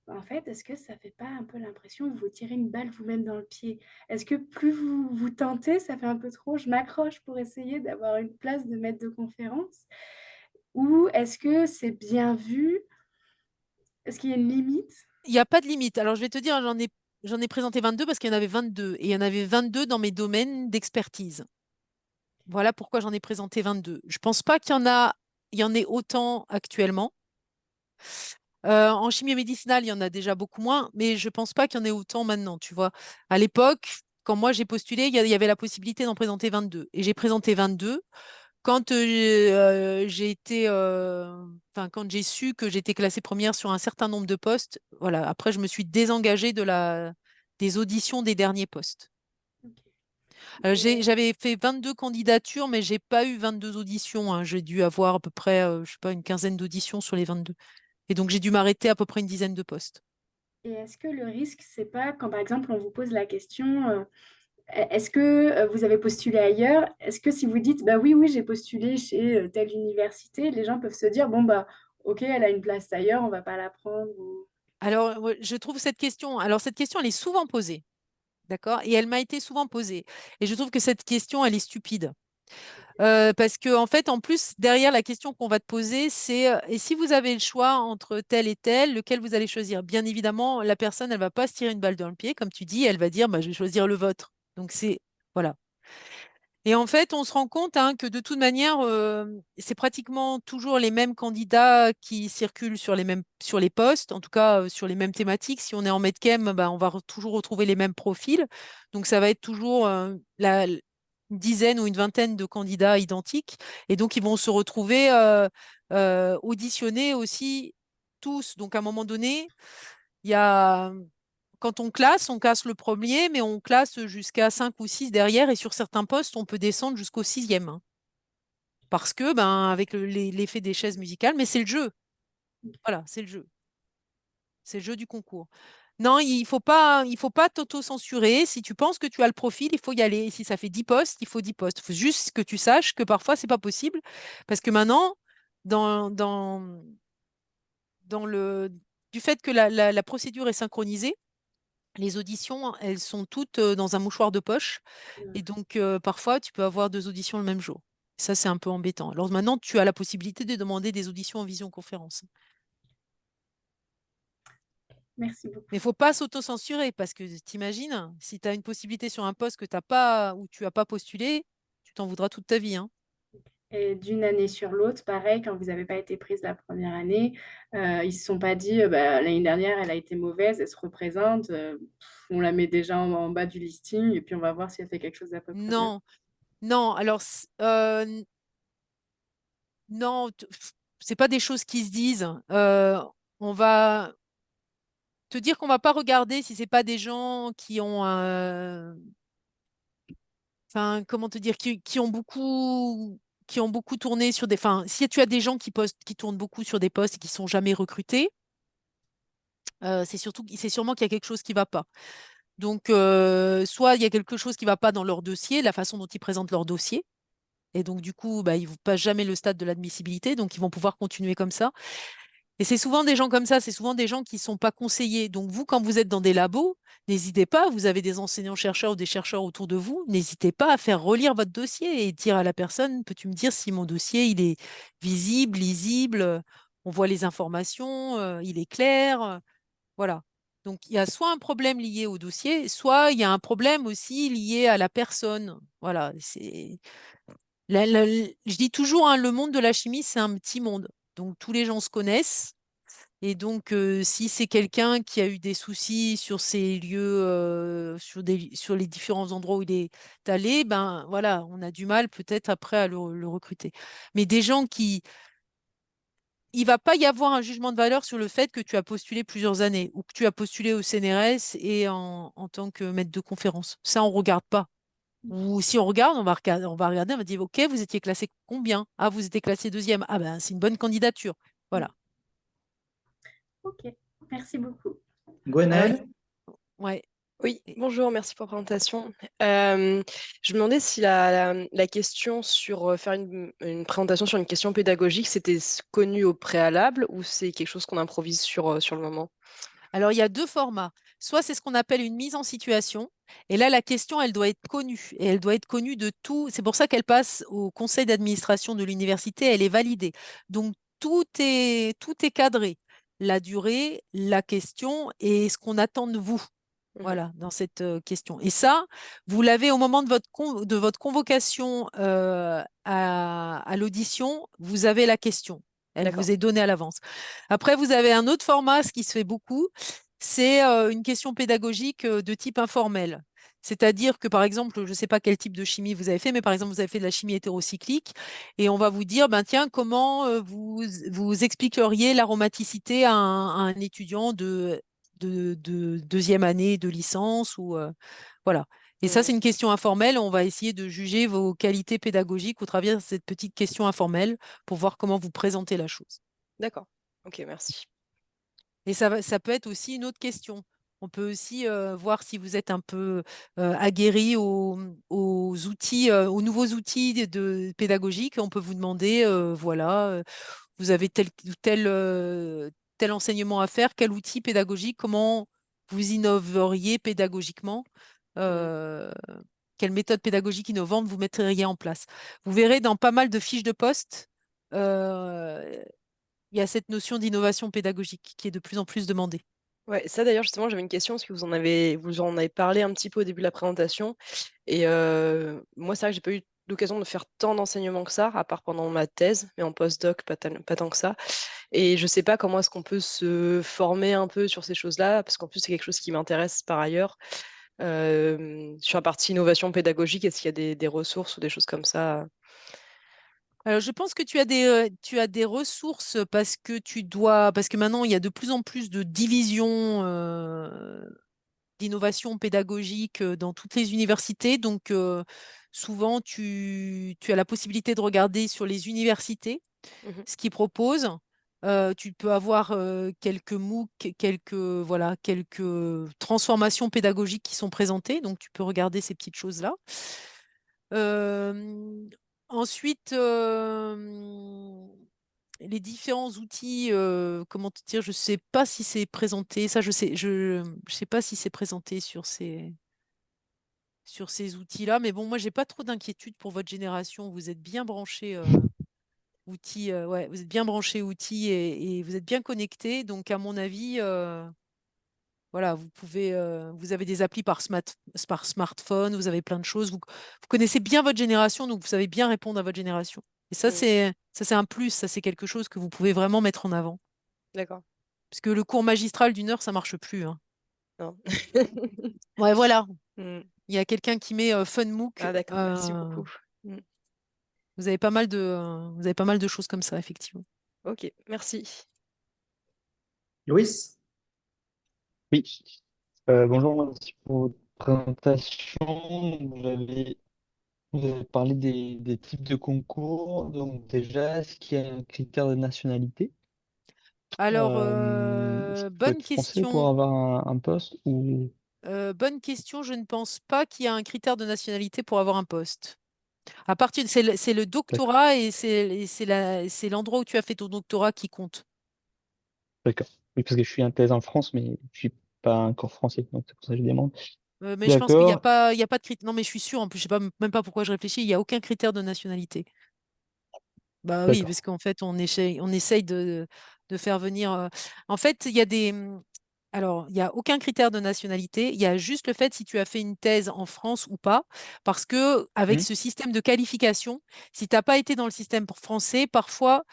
[SPEAKER 4] en fait, est-ce que ça fait pas un peu l'impression que vous tirez une balle vous-même dans le pied? Est-ce que plus vous vous tentez, ça fait un peu trop, je m'accroche pour essayer d'avoir une place de maître de conférence? Ou est-ce que c'est bien vu? Est-ce qu'il y a une limite?
[SPEAKER 2] Il n'y a pas de limite. Alors, je vais te dire, j'en ai présenté 22 parce qu'il y en avait 22. Et il y en avait 22 dans mes domaines d'expertise. Voilà pourquoi j'en ai présenté 22. Je pense pas il y en ait autant actuellement. En chimie médicinale, il y en a déjà beaucoup moins, mais je pense pas qu'il y en ait autant maintenant, tu vois. À l'époque, quand moi j'ai postulé, il y avait la possibilité d'en présenter 22. Et j'ai présenté 22. Quand j'ai été, enfin, quand j'ai su que j'étais classée première sur un certain nombre de postes, voilà. Après, je me suis désengagée des auditions des derniers postes.
[SPEAKER 4] Ok. Et,
[SPEAKER 2] J'avais fait 22 candidatures, mais j'ai pas eu 22 auditions, hein. J'ai dû avoir à peu près, je sais pas, une quinzaine d'auditions sur les 22. Et donc, j'ai dû m'arrêter à peu près une dizaine de postes.
[SPEAKER 4] et est-ce que le risque, c'est pas quand, par exemple, on vous pose la question, est-ce que vous avez postulé ailleurs? Est-ce que si vous dites, bah oui, oui, j'ai postulé chez telle université, les gens peuvent se dire, bon, bah, ok, elle a une place ailleurs, on va pas la prendre.
[SPEAKER 2] Alors, ouais, je trouve cette question, elle est souvent posée, d'accord? Et elle m'a été souvent posée. Et je trouve que cette question, elle est stupide. Parce que, en fait, en plus, derrière la question qu'on va te poser, c'est et si vous avez le choix entre tel et tel, lequel vous allez choisir? Bien évidemment, la personne, elle va pas se tirer une balle dans le pied, comme tu dis, elle va dire, bah, je vais choisir le vôtre. Donc, voilà. Et en fait, on se rend compte hein, que de toute manière, c'est pratiquement toujours les mêmes candidats qui circulent sur les postes, en tout cas sur les mêmes thématiques. Si on est en medchem, bah, on va toujours retrouver les mêmes profils. Donc, ça va être toujours une dizaine ou une vingtaine de candidats identiques. Et donc, ils vont se retrouver auditionnés aussi tous. Donc, à un moment donné, il y a quand on classe le premier, mais on classe jusqu'à 5 ou 6 derrière, et sur certains postes, on peut descendre jusqu'au sixième, hein. Parce que, ben, avec l'effet des chaises musicales, mais c'est le jeu. Voilà, c'est le jeu. C'est le jeu du concours. Non, il faut pas t'auto-censurer. Si tu penses que tu as le profil, il faut y aller. Et si ça fait 10 postes, il faut 10 postes. Il faut juste que tu saches que parfois, c'est pas possible. Parce que maintenant, dans, dans, dans le, du fait que la procédure est synchronisée, les auditions, elles sont toutes dans un mouchoir de poche. Et donc, parfois, tu peux avoir deux auditions le même jour. Ça, c'est un peu embêtant. Alors maintenant, tu as la possibilité de demander des auditions en visioconférence.
[SPEAKER 4] Merci beaucoup.
[SPEAKER 2] Mais il ne faut pas s'auto-censurer parce que t'imagines, si tu as une possibilité sur un poste que t'as pas, où tu n'as pas postulé, tu t'en voudras toute ta vie, hein.
[SPEAKER 4] Et d'une année sur l'autre, pareil, quand vous n'avez pas été prise la première année, ils ne se sont pas dit, bah, l'année dernière, elle a été mauvaise, elle se représente, on la met déjà en bas du listing et puis on va voir si elle fait quelque chose d'à peu près bien.
[SPEAKER 2] Non, non. Alors, non, c'est pas des choses qui se disent. On va te dire qu'on va pas regarder si c'est pas des gens qui ont enfin, comment te dire, qui ont beaucoup tourné sur des, enfin, si tu as des gens qui tournent beaucoup sur des postes et qui sont jamais recrutés, c'est sûrement qu'il y a quelque chose qui va pas. Donc, soit il y a quelque chose qui va pas dans leur dossier, la façon dont ils présentent leur dossier. Et donc, du coup, bah, ils ne passent jamais le stade de l'admissibilité, donc ils vont pouvoir continuer comme ça. Et c'est souvent des gens comme ça, c'est souvent des gens qui ne sont pas conseillés. Donc vous, quand vous êtes dans des labos, n'hésitez pas, vous avez des enseignants-chercheurs ou des chercheurs autour de vous, n'hésitez pas à faire relire votre dossier et dire à la personne, peux-tu me dire si mon dossier, il est visible, lisible, on voit les informations, il est clair, voilà. Donc il y a soit un problème lié au dossier, soit il y a un problème aussi lié à la personne. Voilà, je dis toujours, hein, le monde de la chimie, c'est un petit monde. Donc tous les gens se connaissent. Et donc, si c'est quelqu'un qui a eu des soucis sur ces lieux, sur les différents endroits où il est allé, ben voilà, on a du mal peut-être après à le recruter. Mais des gens qui, il va pas y avoir un jugement de valeur sur le fait que tu as postulé plusieurs années ou que tu as postulé au CNRS et en tant que maître de conférence. Ça, on regarde pas. Ou si on regarde, on va dire, OK, vous étiez classé combien? Ah, vous étiez classé deuxième. Ah ben, c'est une bonne candidature. Voilà.
[SPEAKER 4] Ok, merci beaucoup.
[SPEAKER 1] Gwenaël?
[SPEAKER 2] Ouais.
[SPEAKER 5] Oui,
[SPEAKER 2] Et-
[SPEAKER 5] bonjour, merci pour la présentation. Je me demandais si la question sur faire une présentation sur une question pédagogique, c'était connu au préalable ou c'est quelque chose qu'on improvise sur le moment?
[SPEAKER 2] Alors, il y a deux formats. Soit c'est ce qu'on appelle une mise en situation. Et là, la question, elle doit être connue. Et elle doit être connue de tout. C'est pour ça qu'elle passe au conseil d'administration de l'université. Elle est validée. Donc, tout est cadré. La durée, la question et ce qu'on attend de vous.
[SPEAKER 5] Mhm.
[SPEAKER 2] Voilà, dans cette question. Et ça, vous l'avez au moment de de votre convocation à l'audition, vous avez la question. Elle
[SPEAKER 5] D'accord,
[SPEAKER 2] vous est donnée à l'avance. Après, vous avez un autre format, ce qui se fait beaucoup, c'est une question pédagogique de type informel. C'est-à-dire que, par exemple, je ne sais pas quel type de chimie vous avez fait, mais par exemple, vous avez fait de la chimie hétérocyclique et on va vous dire, ben, tiens, comment vous expliqueriez l'aromaticité à un étudiant de deuxième année de licence ou voilà. Et ça,
[SPEAKER 5] Mhm.
[SPEAKER 2] c'est une question informelle. On va essayer de juger vos qualités pédagogiques au travers de cette petite question informelle pour voir comment vous présentez la chose.
[SPEAKER 5] D'accord. Ok, merci.
[SPEAKER 2] Et ça peut être aussi une autre question. On peut aussi voir si vous êtes un peu aguerri aux outils, aux nouveaux outils pédagogiques. On peut vous demander, voilà, vous avez tel enseignement à faire, quel outil pédagogique, comment vous innoveriez pédagogiquement,
[SPEAKER 5] Mhm.
[SPEAKER 2] euh, quelle méthode pédagogique innovante vous mettriez en place. Vous verrez dans pas mal de fiches de poste, euh, il y a cette notion d'innovation pédagogique qui est de plus en plus demandée.
[SPEAKER 5] Ouais, ça d'ailleurs, justement, j'avais une question parce que vous en avez parlé un petit peu au début de la présentation. Et moi, c'est vrai que j'ai pas eu l'occasion de faire tant d'enseignements que ça, à part pendant ma thèse, mais en postdoc, pas tant que ça. Et je sais pas comment est-ce qu'on peut se former un peu sur ces choses-là, parce qu'en plus, c'est quelque chose qui m'intéresse par ailleurs. Sur la partie innovation pédagogique, est-ce qu'il y a des ressources ou des choses comme ça?
[SPEAKER 2] Alors, je pense que tu as des ressources parce que maintenant, il y a de plus en plus de divisions d'innovation pédagogique dans toutes les universités. Donc, souvent, tu as la possibilité de regarder sur les universités
[SPEAKER 5] Mhm.
[SPEAKER 2] ce qu'ils proposent. Tu peux avoir quelques MOOC, voilà, quelques transformations pédagogiques qui sont présentées. Donc, tu peux regarder ces petites choses-là. Euh, ensuite, les différents outils, comment te dire, je sais pas si c'est présenté. Ça, je sais pas si c'est présenté sur ces outils-là. Mais bon, moi, j'ai pas trop d'inquiétude pour votre génération. Vous êtes bien branchés outils, ouais, vous êtes bien branchés outils et vous êtes bien connectés. Donc, à mon avis, voilà, vous avez des applis par smartphone, vous avez plein de choses. Vous connaissez bien votre génération, donc vous savez bien répondre à votre génération. Et
[SPEAKER 5] Mhm.
[SPEAKER 2] ça, c'est un plus, ça, c'est quelque chose que vous pouvez vraiment mettre en avant.
[SPEAKER 5] D'accord.
[SPEAKER 2] Parce que le cours magistral d'une heure, ça marche plus, hein.
[SPEAKER 5] Non.
[SPEAKER 2] Ouais, voilà.
[SPEAKER 5] Mhm.
[SPEAKER 2] Il y a quelqu'un qui met FunMOOC.
[SPEAKER 5] Ah, d'accord, merci beaucoup. Mhm.
[SPEAKER 2] Vous avez pas mal de choses comme ça, effectivement.
[SPEAKER 5] Ok, merci.
[SPEAKER 1] Louis?
[SPEAKER 3] Oui. Bonjour, merci pour votre présentation. Vous avez parlé des types de concours. Donc déjà, est-ce qu'il y a un critère de nationalité?
[SPEAKER 2] Alors,
[SPEAKER 3] Est-ce qu'il faut être français pour avoir un poste ou...
[SPEAKER 2] bonne question. Je ne pense pas qu'il y a un critère de nationalité pour avoir un poste. À partir, c'est le
[SPEAKER 3] D'accord.
[SPEAKER 2] doctorat et c'est l'endroit où tu as fait ton doctorat qui compte.
[SPEAKER 3] D'accord. Oui, parce que je suis un thèse en France, mais je suis pas encore français, donc c'est pour ça que je demande.
[SPEAKER 2] Mais je pense qu'il n'y a
[SPEAKER 3] D'accord.
[SPEAKER 2] pas, il y a pas de critère. Non, mais je suis sûre, en plus, je sais pas, même pas pourquoi je réfléchis, il n'y a aucun critère de nationalité. Bah oui,
[SPEAKER 3] D'accord.
[SPEAKER 2] parce qu'en fait, on essaye de faire venir. En fait, il y a des. Alors, il n'y a aucun critère de nationalité. Il y a juste le fait si tu as fait une thèse en France ou pas. Parce que avec
[SPEAKER 3] Hmm.
[SPEAKER 2] ce système de qualification, si tu n'as pas été dans le système français, parfois,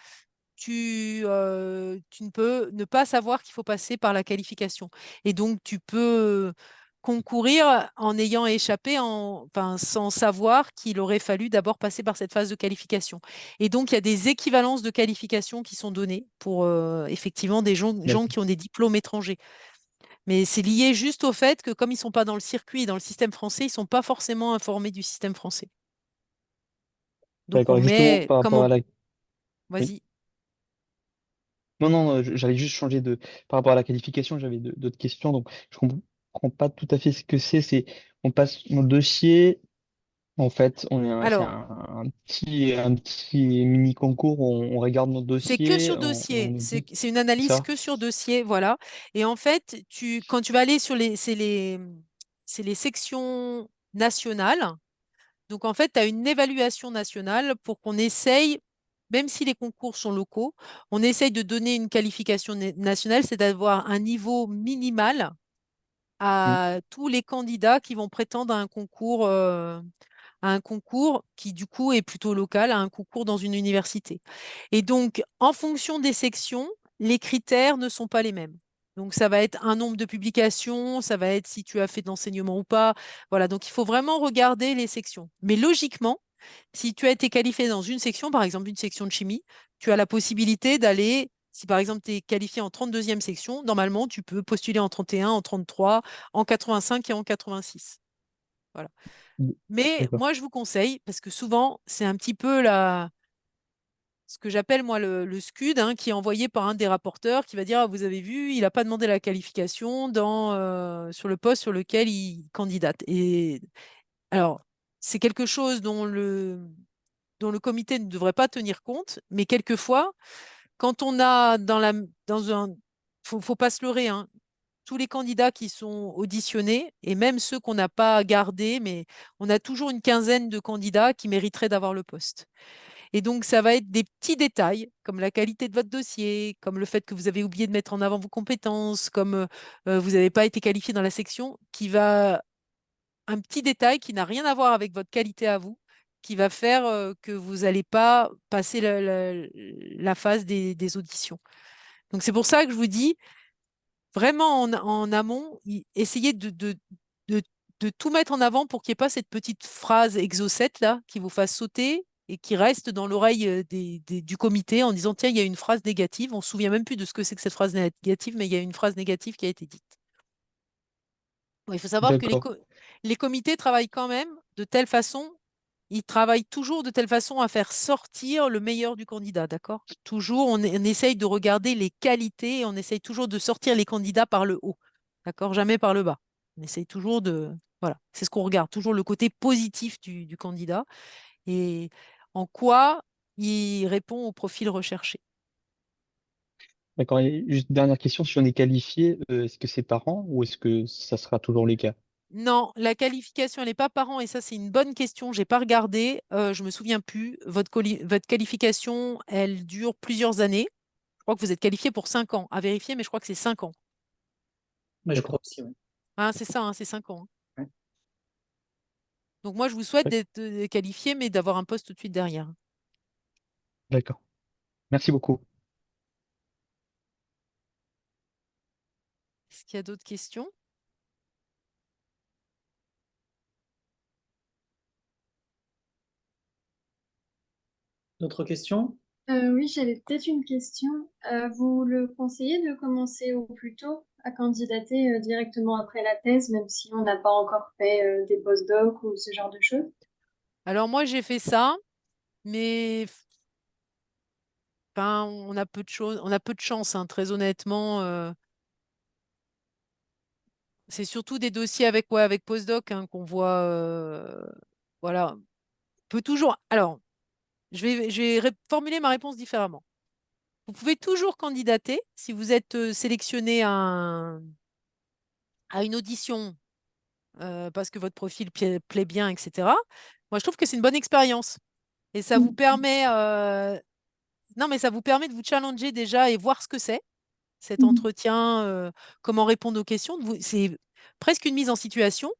[SPEAKER 2] tu ne peux ne pas savoir qu'il faut passer par la qualification. Et donc, tu peux concourir en ayant échappé, enfin, sans savoir qu'il aurait fallu d'abord passer par cette phase de qualification. Et donc, il y a des équivalences de qualification qui sont données pour effectivement des gens
[SPEAKER 3] D'accord.
[SPEAKER 2] qui ont des diplômes étrangers. Mais c'est lié juste au fait que comme ils ne sont pas dans le circuit et dans le système français, ils ne sont pas forcément informés du système français. Donc, on
[SPEAKER 3] D'accord. Justement,
[SPEAKER 2] met,
[SPEAKER 3] par
[SPEAKER 2] comme
[SPEAKER 3] rapport
[SPEAKER 2] on...
[SPEAKER 3] à la... Oui.
[SPEAKER 2] Vas-y.
[SPEAKER 3] Non, non, j'allais juste changer de... Par rapport à la qualification, j'avais d'autres questions, donc je comprends pas tout à fait ce que c'est. C'est, on passe nos dossiers, en fait, c'est
[SPEAKER 2] Alors,
[SPEAKER 3] un petit mini concours, on regarde nos
[SPEAKER 2] c'est que
[SPEAKER 3] dossiers,
[SPEAKER 2] sur
[SPEAKER 3] on
[SPEAKER 2] dossier.
[SPEAKER 3] nous dit
[SPEAKER 2] C'est une analyse
[SPEAKER 3] ça.
[SPEAKER 2] que sur dossier, voilà. Et en fait, quand tu vas aller sur c'est les sections nationales. Donc, en fait, tu as une évaluation nationale pour qu'on essaye, même si les concours sont locaux, on essaye de donner une qualification nationale, c'est d'avoir un niveau minimal
[SPEAKER 3] Hmm.
[SPEAKER 2] à tous les candidats qui vont prétendre à un concours qui, du coup, est plutôt local, à un concours dans une université. Et donc, en fonction des sections, les critères ne sont pas les mêmes. Donc, ça va être un nombre de publications, ça va être si tu as fait de l'enseignement ou pas. Voilà, donc il faut vraiment regarder les sections. Mais logiquement, si tu as été qualifié dans une section, par exemple une section de chimie, tu as la possibilité d'aller, si par exemple tu es qualifié en 32e section, normalement tu peux postuler en 31, en 33, en 85 et en 86. Voilà. Mais
[SPEAKER 3] D'accord.
[SPEAKER 2] moi, je vous conseille, parce que souvent, c'est un petit peu ce que j'appelle moi le scud, hein, qui est envoyé par un des rapporteurs qui va dire, ah, vous avez vu, il n'a pas demandé la qualification sur le poste sur lequel il candidate. Et alors, c'est quelque chose dont le comité ne devrait pas tenir compte, mais quelquefois, quand on a dans un... faut pas se leurrer, hein, tous les candidats qui sont auditionnés, et même ceux qu'on n'a pas gardés, mais on a toujours une quinzaine de candidats qui mériteraient d'avoir le poste. Et donc, ça va être des petits détails, comme la qualité de votre dossier, comme le fait que vous avez oublié de mettre en avant vos compétences, comme vous n'avez pas été qualifié dans la section, qui va un petit détail qui n'a rien à voir avec votre qualité à vous, qui va faire que vous n'allez pas passer la phase des auditions. Donc, c'est pour ça que je vous dis, vraiment en amont, essayez de, de tout mettre en avant pour qu'il n'y ait pas cette petite phrase exocète là qui vous fasse sauter et qui reste dans l'oreille du comité en disant, tiens, il y a une phrase négative. On ne se souvient même plus de ce que c'est que cette phrase négative, mais il y a une phrase négative qui a été dite. Bon, il faut savoir que
[SPEAKER 3] D'accord.
[SPEAKER 2] les comités travaillent quand même de telle façon, ils travaillent toujours de telle façon à faire sortir le meilleur du candidat, d'accord? Toujours, on essaye de regarder les qualités et on essaye toujours de sortir les candidats par le haut, d'accord? Jamais par le bas. On essaye toujours de... Voilà, c'est ce qu'on regarde, toujours le côté positif du candidat et en quoi il répond au profil recherché.
[SPEAKER 3] D'accord. Et juste dernière question, si on est qualifié, est-ce que c'est par an ou est-ce que ça sera toujours les cas?
[SPEAKER 2] Non, la qualification, elle n'est pas par an et ça, c'est une bonne question. Je n'ai pas regardé, je me souviens plus. Votre qualification, elle dure plusieurs années. Je crois que vous êtes qualifié pour 5 ans. À vérifier, mais je crois que c'est 5 ans.
[SPEAKER 1] Mais je
[SPEAKER 3] D'accord.
[SPEAKER 1] crois aussi, oui.
[SPEAKER 2] Hein, c'est ça, hein, c'est 5 ans, hein.
[SPEAKER 1] Ouais.
[SPEAKER 2] Donc moi, je vous souhaite
[SPEAKER 3] D'ac-
[SPEAKER 2] d'être qualifié, mais d'avoir un poste tout de suite derrière.
[SPEAKER 3] D'accord. Merci beaucoup.
[SPEAKER 2] Est-ce qu'il y a d'autres questions?
[SPEAKER 1] D'autres questions?
[SPEAKER 6] Oui, j'avais peut-être une question. Vous le conseillez de commencer au plus tôt à candidater directement après la thèse, même si on n'a pas encore fait des post-docs ou ce genre de choses?
[SPEAKER 2] Alors moi, j'ai fait ça, mais enfin, on a peu de choses, on a peu de chance, hein, très honnêtement. C'est surtout des dossiers avec, ouais, avec postdoc, hein, qu'on voit. Voilà. On peut toujours. Alors, je vais formuler ma réponse différemment. Vous pouvez toujours candidater si vous êtes sélectionné à une audition parce que votre profil plaît bien, etc. Moi, je trouve que c'est une bonne expérience. Et ça vous permet, non, mais ça vous permet de vous challenger déjà et voir ce que c'est, cet entretien, comment répondre aux questions. C'est presque une mise en situation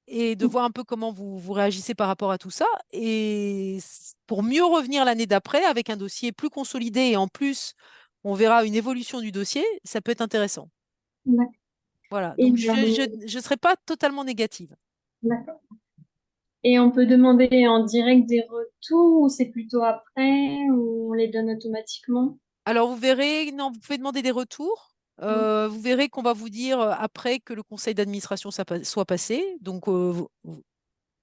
[SPEAKER 2] et de voir un peu comment vous réagissez par rapport à tout ça. Et pour mieux revenir l'année d'après avec un dossier plus consolidé et en plus, on verra une évolution du dossier, ça peut être intéressant.
[SPEAKER 6] D'accord.
[SPEAKER 2] Voilà,
[SPEAKER 6] Et,
[SPEAKER 2] donc je ne serai pas totalement négative.
[SPEAKER 6] d'accord. Et on peut demander en direct des retours ou c'est plutôt après ou on les donne automatiquement?
[SPEAKER 2] Alors, vous verrez, non, vous pouvez demander des retours. Vous verrez qu'on va vous dire après que le conseil d'administration soit passé. Donc,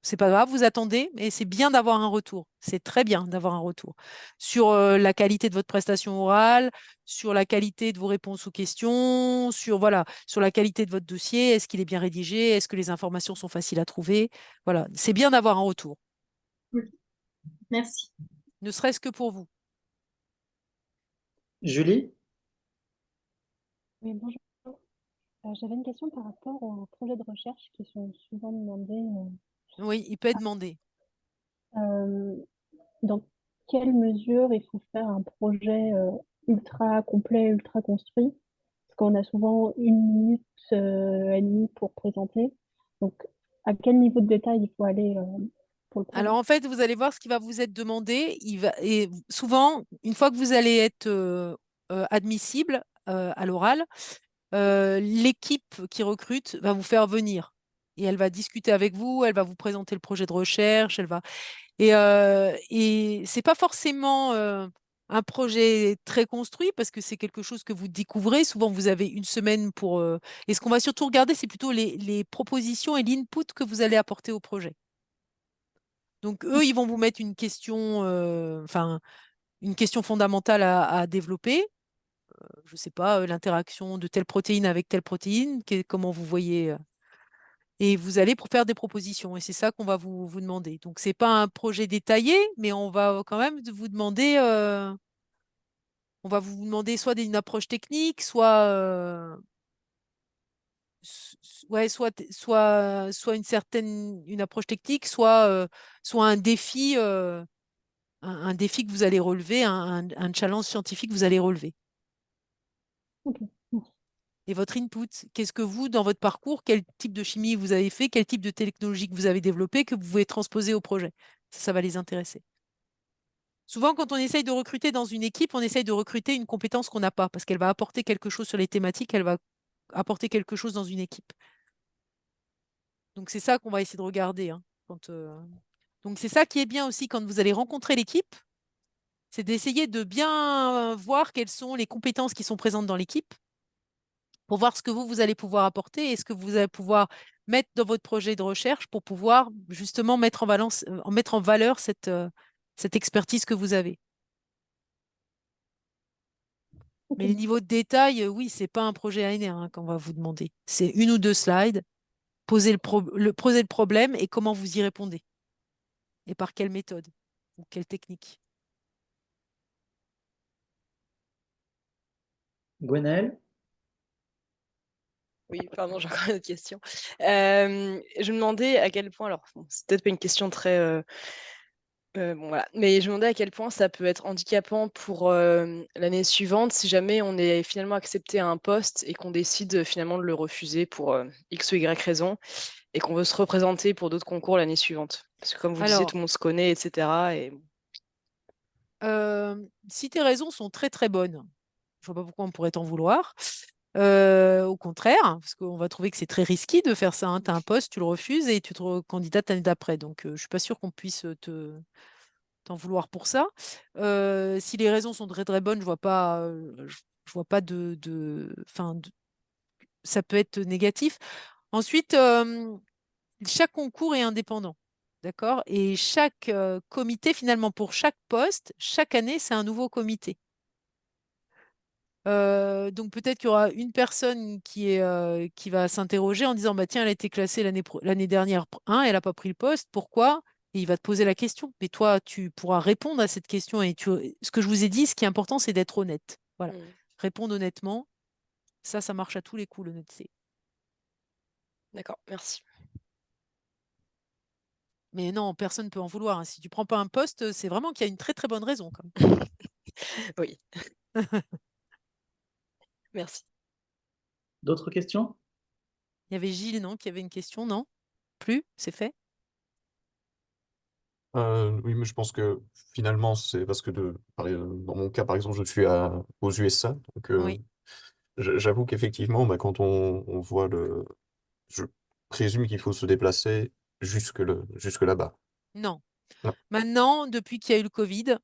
[SPEAKER 2] c'est pas grave, vous attendez, mais c'est bien d'avoir un retour. C'est très bien d'avoir un retour sur la qualité de votre prestation orale, sur la qualité de vos réponses aux questions, voilà, sur la qualité de votre dossier. Est-ce qu'il est bien rédigé? Est-ce que les informations sont faciles à trouver? Voilà, c'est bien d'avoir un retour,
[SPEAKER 6] Merci.
[SPEAKER 2] ne serait-ce que pour vous.
[SPEAKER 1] Julie?
[SPEAKER 7] Oui, bonjour. J'avais une question par rapport aux projets de recherche qui sont souvent demandés.
[SPEAKER 2] Oui, il peut être demandé.
[SPEAKER 7] Dans quelle mesure il faut faire un projet ultra complet, ultra construit? Parce qu'on a souvent 1 minute et demie pour présenter. Donc, à quel niveau de détail il faut aller pour le projet?
[SPEAKER 2] Alors, en fait, vous allez voir ce qui va vous être demandé. Et souvent, une fois que vous allez être admissible à l'oral, l'équipe qui recrute va vous faire venir. Et elle va discuter avec vous, elle va vous présenter le projet de recherche, et c'est pas forcément un projet très construit parce que c'est quelque chose que vous découvrez. Souvent, vous avez une semaine pour. Et ce qu'on va surtout regarder, c'est plutôt les propositions et l'input que vous allez apporter au projet. Donc, eux, ils vont vous mettre une question, enfin, une question fondamentale à développer. Je ne sais pas, l'interaction de telle protéine avec telle protéine, comment vous voyez. Et vous allez pour faire des propositions. Et c'est ça qu'on va vous demander. Donc, ce n'est pas un projet détaillé, mais on va quand même vous demander, on va vous demander soit une approche technique, ouais, soit une approche technique, soit un défi. Un défi que vous allez relever, un challenge scientifique que vous allez relever.
[SPEAKER 7] Ok, merci.
[SPEAKER 2] Et votre input, qu'est-ce que vous, dans votre parcours, quel type de chimie vous avez fait, quel type de technologie que vous avez développé, que vous pouvez transposer au projet. Ça va les intéresser. Souvent, quand on essaye de recruter dans une équipe, on essaye de recruter une compétence qu'on n'a pas, parce qu'elle va apporter quelque chose sur les thématiques, elle va apporter quelque chose dans une équipe. Donc, c'est ça qu'on va essayer de regarder, hein, Donc, c'est ça qui est bien aussi quand vous allez rencontrer l'équipe, c'est d'essayer de bien voir quelles sont les compétences qui sont présentes dans l'équipe pour voir ce que vous allez pouvoir apporter et ce que vous allez pouvoir mettre dans votre projet de recherche pour pouvoir justement mettre en valeur cette expertise que vous avez.
[SPEAKER 7] Ok,
[SPEAKER 2] Mais les niveaux de détail, oui, c'est pas un projet ANR qu'on va vous demander. C'est 1 ou 2 slides, poser le problème et comment vous y répondez. Et par quelle méthode ou quelle technique.
[SPEAKER 1] Gwenaëlle?
[SPEAKER 5] Oui, pardon, j'ai encore une autre question. Je me demandais à quel point, alors bon, c'est peut-être pas une question très, bon voilà, mais je me demandais à quel point ça peut être handicapant pour, l'année suivante si jamais on est finalement accepté à un poste et qu'on décide, finalement de le refuser pour, X ou Y raison et qu'on veut se représenter pour d'autres concours l'année suivante. Parce que comme vous le disiez,
[SPEAKER 2] Alors,
[SPEAKER 5] tout le monde se connaît et cetera et
[SPEAKER 2] si tes raisons sont très très bonnes, je vois pas pourquoi on pourrait t'en vouloir. Au contraire, parce qu'on va trouver que c'est très risqué de faire ça, hein. Tu as un poste, tu le refuses et tu te recandidates l'année d'après. Donc, je suis pas sûre qu'on puisse t'en vouloir pour ça. Si les raisons sont très très bonnes, je vois pas enfin, ça peut être négatif. Ensuite, chaque concours est indépendant. D'accord? Et chaque comité, finalement, pour chaque poste, chaque année, c'est un nouveau comité. Donc peut-être qu'il y aura une personne qui va s'interroger en disant bah tiens, elle a été classée l'année dernière 1, elle n'a pas pris le poste. Pourquoi? et il va te poser la question. Mais toi, tu pourras répondre à cette question. Et ce que je vous ai dit, ce qui est important, c'est d'être honnête. Voilà. Répondre honnêtement, ça marche à tous les coups, l'honnêteté.
[SPEAKER 5] D'accord, merci.
[SPEAKER 2] Mais non, personne ne peut en vouloir, hein. Si tu prends pas un poste, c'est vraiment qu'il y a une très très bonne raison, quand même.
[SPEAKER 5] Oui. Merci.
[SPEAKER 1] D'autres questions?
[SPEAKER 2] Il y avait Gilles, non, qui avait une question, non? Plus? C'est fait?
[SPEAKER 8] Oui, mais je pense que finalement, c'est parce que dans mon cas, par exemple, je suis aux USA. Donc,
[SPEAKER 2] Oui.
[SPEAKER 8] j'avoue qu'effectivement, bah, quand on voit je présume qu'il faut se déplacer jusque là-bas.
[SPEAKER 2] Non.
[SPEAKER 8] Non.
[SPEAKER 2] Maintenant, depuis qu'il y a eu le Covid,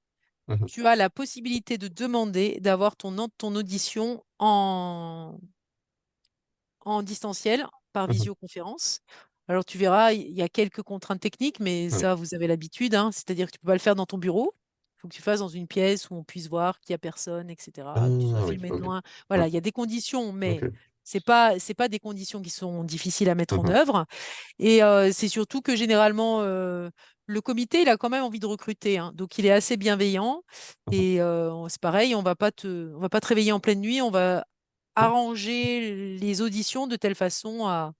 [SPEAKER 8] Mhm.
[SPEAKER 2] tu as la possibilité de demander d'avoir ton audition en distanciel, par
[SPEAKER 8] Mhm.
[SPEAKER 2] visioconférence. Alors, tu verras, il y a quelques contraintes techniques, mais
[SPEAKER 8] Oui.
[SPEAKER 2] ça, vous avez l'habitude, hein. C'est-à-dire que tu ne peux pas le faire dans ton bureau. Il faut que tu fasses dans une pièce où on puisse voir qu'il n'y a personne, etc. Que tu sois
[SPEAKER 8] Ah oui,
[SPEAKER 2] filmé de
[SPEAKER 8] ok.
[SPEAKER 2] loin.
[SPEAKER 8] Ouais.
[SPEAKER 2] Voilà, il y a des conditions, mais
[SPEAKER 8] Ok.
[SPEAKER 2] c'est pas des conditions qui sont difficiles à mettre en
[SPEAKER 8] Mhm.
[SPEAKER 2] œuvre. Et c'est surtout que généralement, le comité, il a quand même envie de recruter, hein. Donc, il est assez bienveillant.
[SPEAKER 8] Mhm.
[SPEAKER 2] Et c'est pareil, on va pas te réveiller en pleine nuit, on va arranger les auditions de telle façon à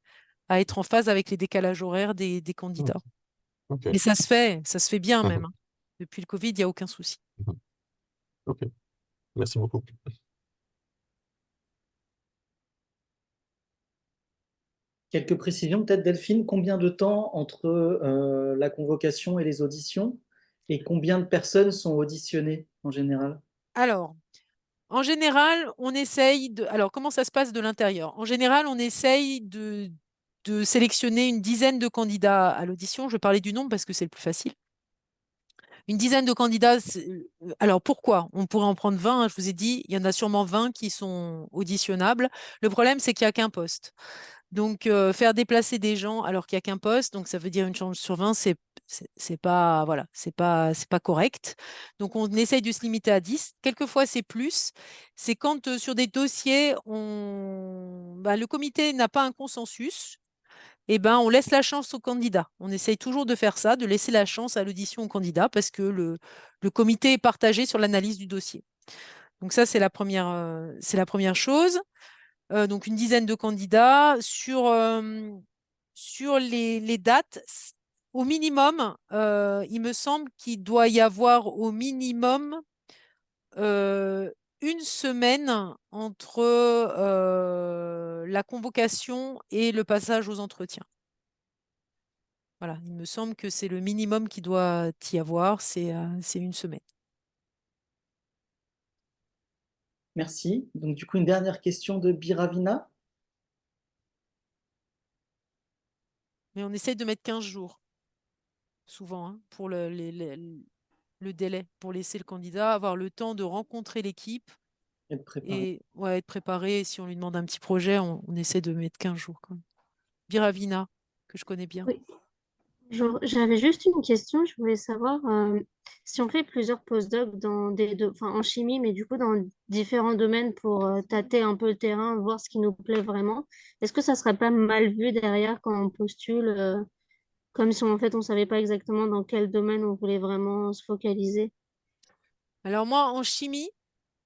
[SPEAKER 2] être en phase avec les décalages horaires des
[SPEAKER 8] Mhm.
[SPEAKER 2] candidats.
[SPEAKER 8] Ok.
[SPEAKER 2] Et ça se fait bien même,
[SPEAKER 8] Mhm.
[SPEAKER 2] hein. Depuis le Covid, il n'y a aucun souci.
[SPEAKER 8] Mhm. Ok. Merci beaucoup.
[SPEAKER 1] Quelques précisions, peut-être Delphine, combien de temps entre la convocation et les auditions et combien de personnes sont auditionnées en général?
[SPEAKER 2] Alors, en général, on essaye de. Alors, comment ça se passe de l'intérieur? En général, on essaye de sélectionner une dizaine de candidats à l'audition. Je vais parler du nombre parce que c'est le plus facile. Une dizaine de candidats. Alors pourquoi? On pourrait en prendre 20, hein, je vous ai dit, il y en a sûrement 20 qui sont auditionnables. Le problème, c'est qu'il n'y a qu'un poste. Donc, faire déplacer des gens alors qu'il n'y a qu'un poste, donc ça veut dire une chance sur 20, c'est pas, voilà, c'est pas correct. Donc, on essaye de se limiter à 10. Quelquefois, c'est plus. C'est quand sur des dossiers, le comité n'a pas un consensus, eh ben, on laisse la chance au candidat. On essaye toujours de faire ça, de laisser la chance à l'audition au candidat parce que le comité est partagé sur l'analyse du dossier. Donc ça, c'est la première chose. Donc une dizaine de candidats sur les dates. Au minimum, il me semble qu'il doit y avoir au minimum euh, une semaine entre la convocation et le passage aux entretiens. Voilà, il me semble que c'est le minimum qui doit y avoir, c'est une semaine.
[SPEAKER 1] Merci. Donc du coup, une dernière question de Biravina.
[SPEAKER 2] Mais on essaye de mettre 15 jours, souvent, hein, pour le délai, pour laisser le candidat avoir le temps de rencontrer l'équipe
[SPEAKER 1] Et de préparer.
[SPEAKER 2] et ouais, être préparé. Si on lui demande un petit projet, on essaie de mettre 15 jours quand même. Biravina, que je connais bien.
[SPEAKER 6] Oui. J'avais juste une question, je voulais savoir si on fait plusieurs postdocs enfin, en chimie, mais du coup dans différents domaines pour tâter un peu le terrain, voir ce qui nous plaît vraiment, est-ce que ça serait pas mal vu derrière quand on postule, comme si en fait on savait pas exactement dans quel domaine on voulait vraiment se focaliser?
[SPEAKER 2] Alors moi, en chimie,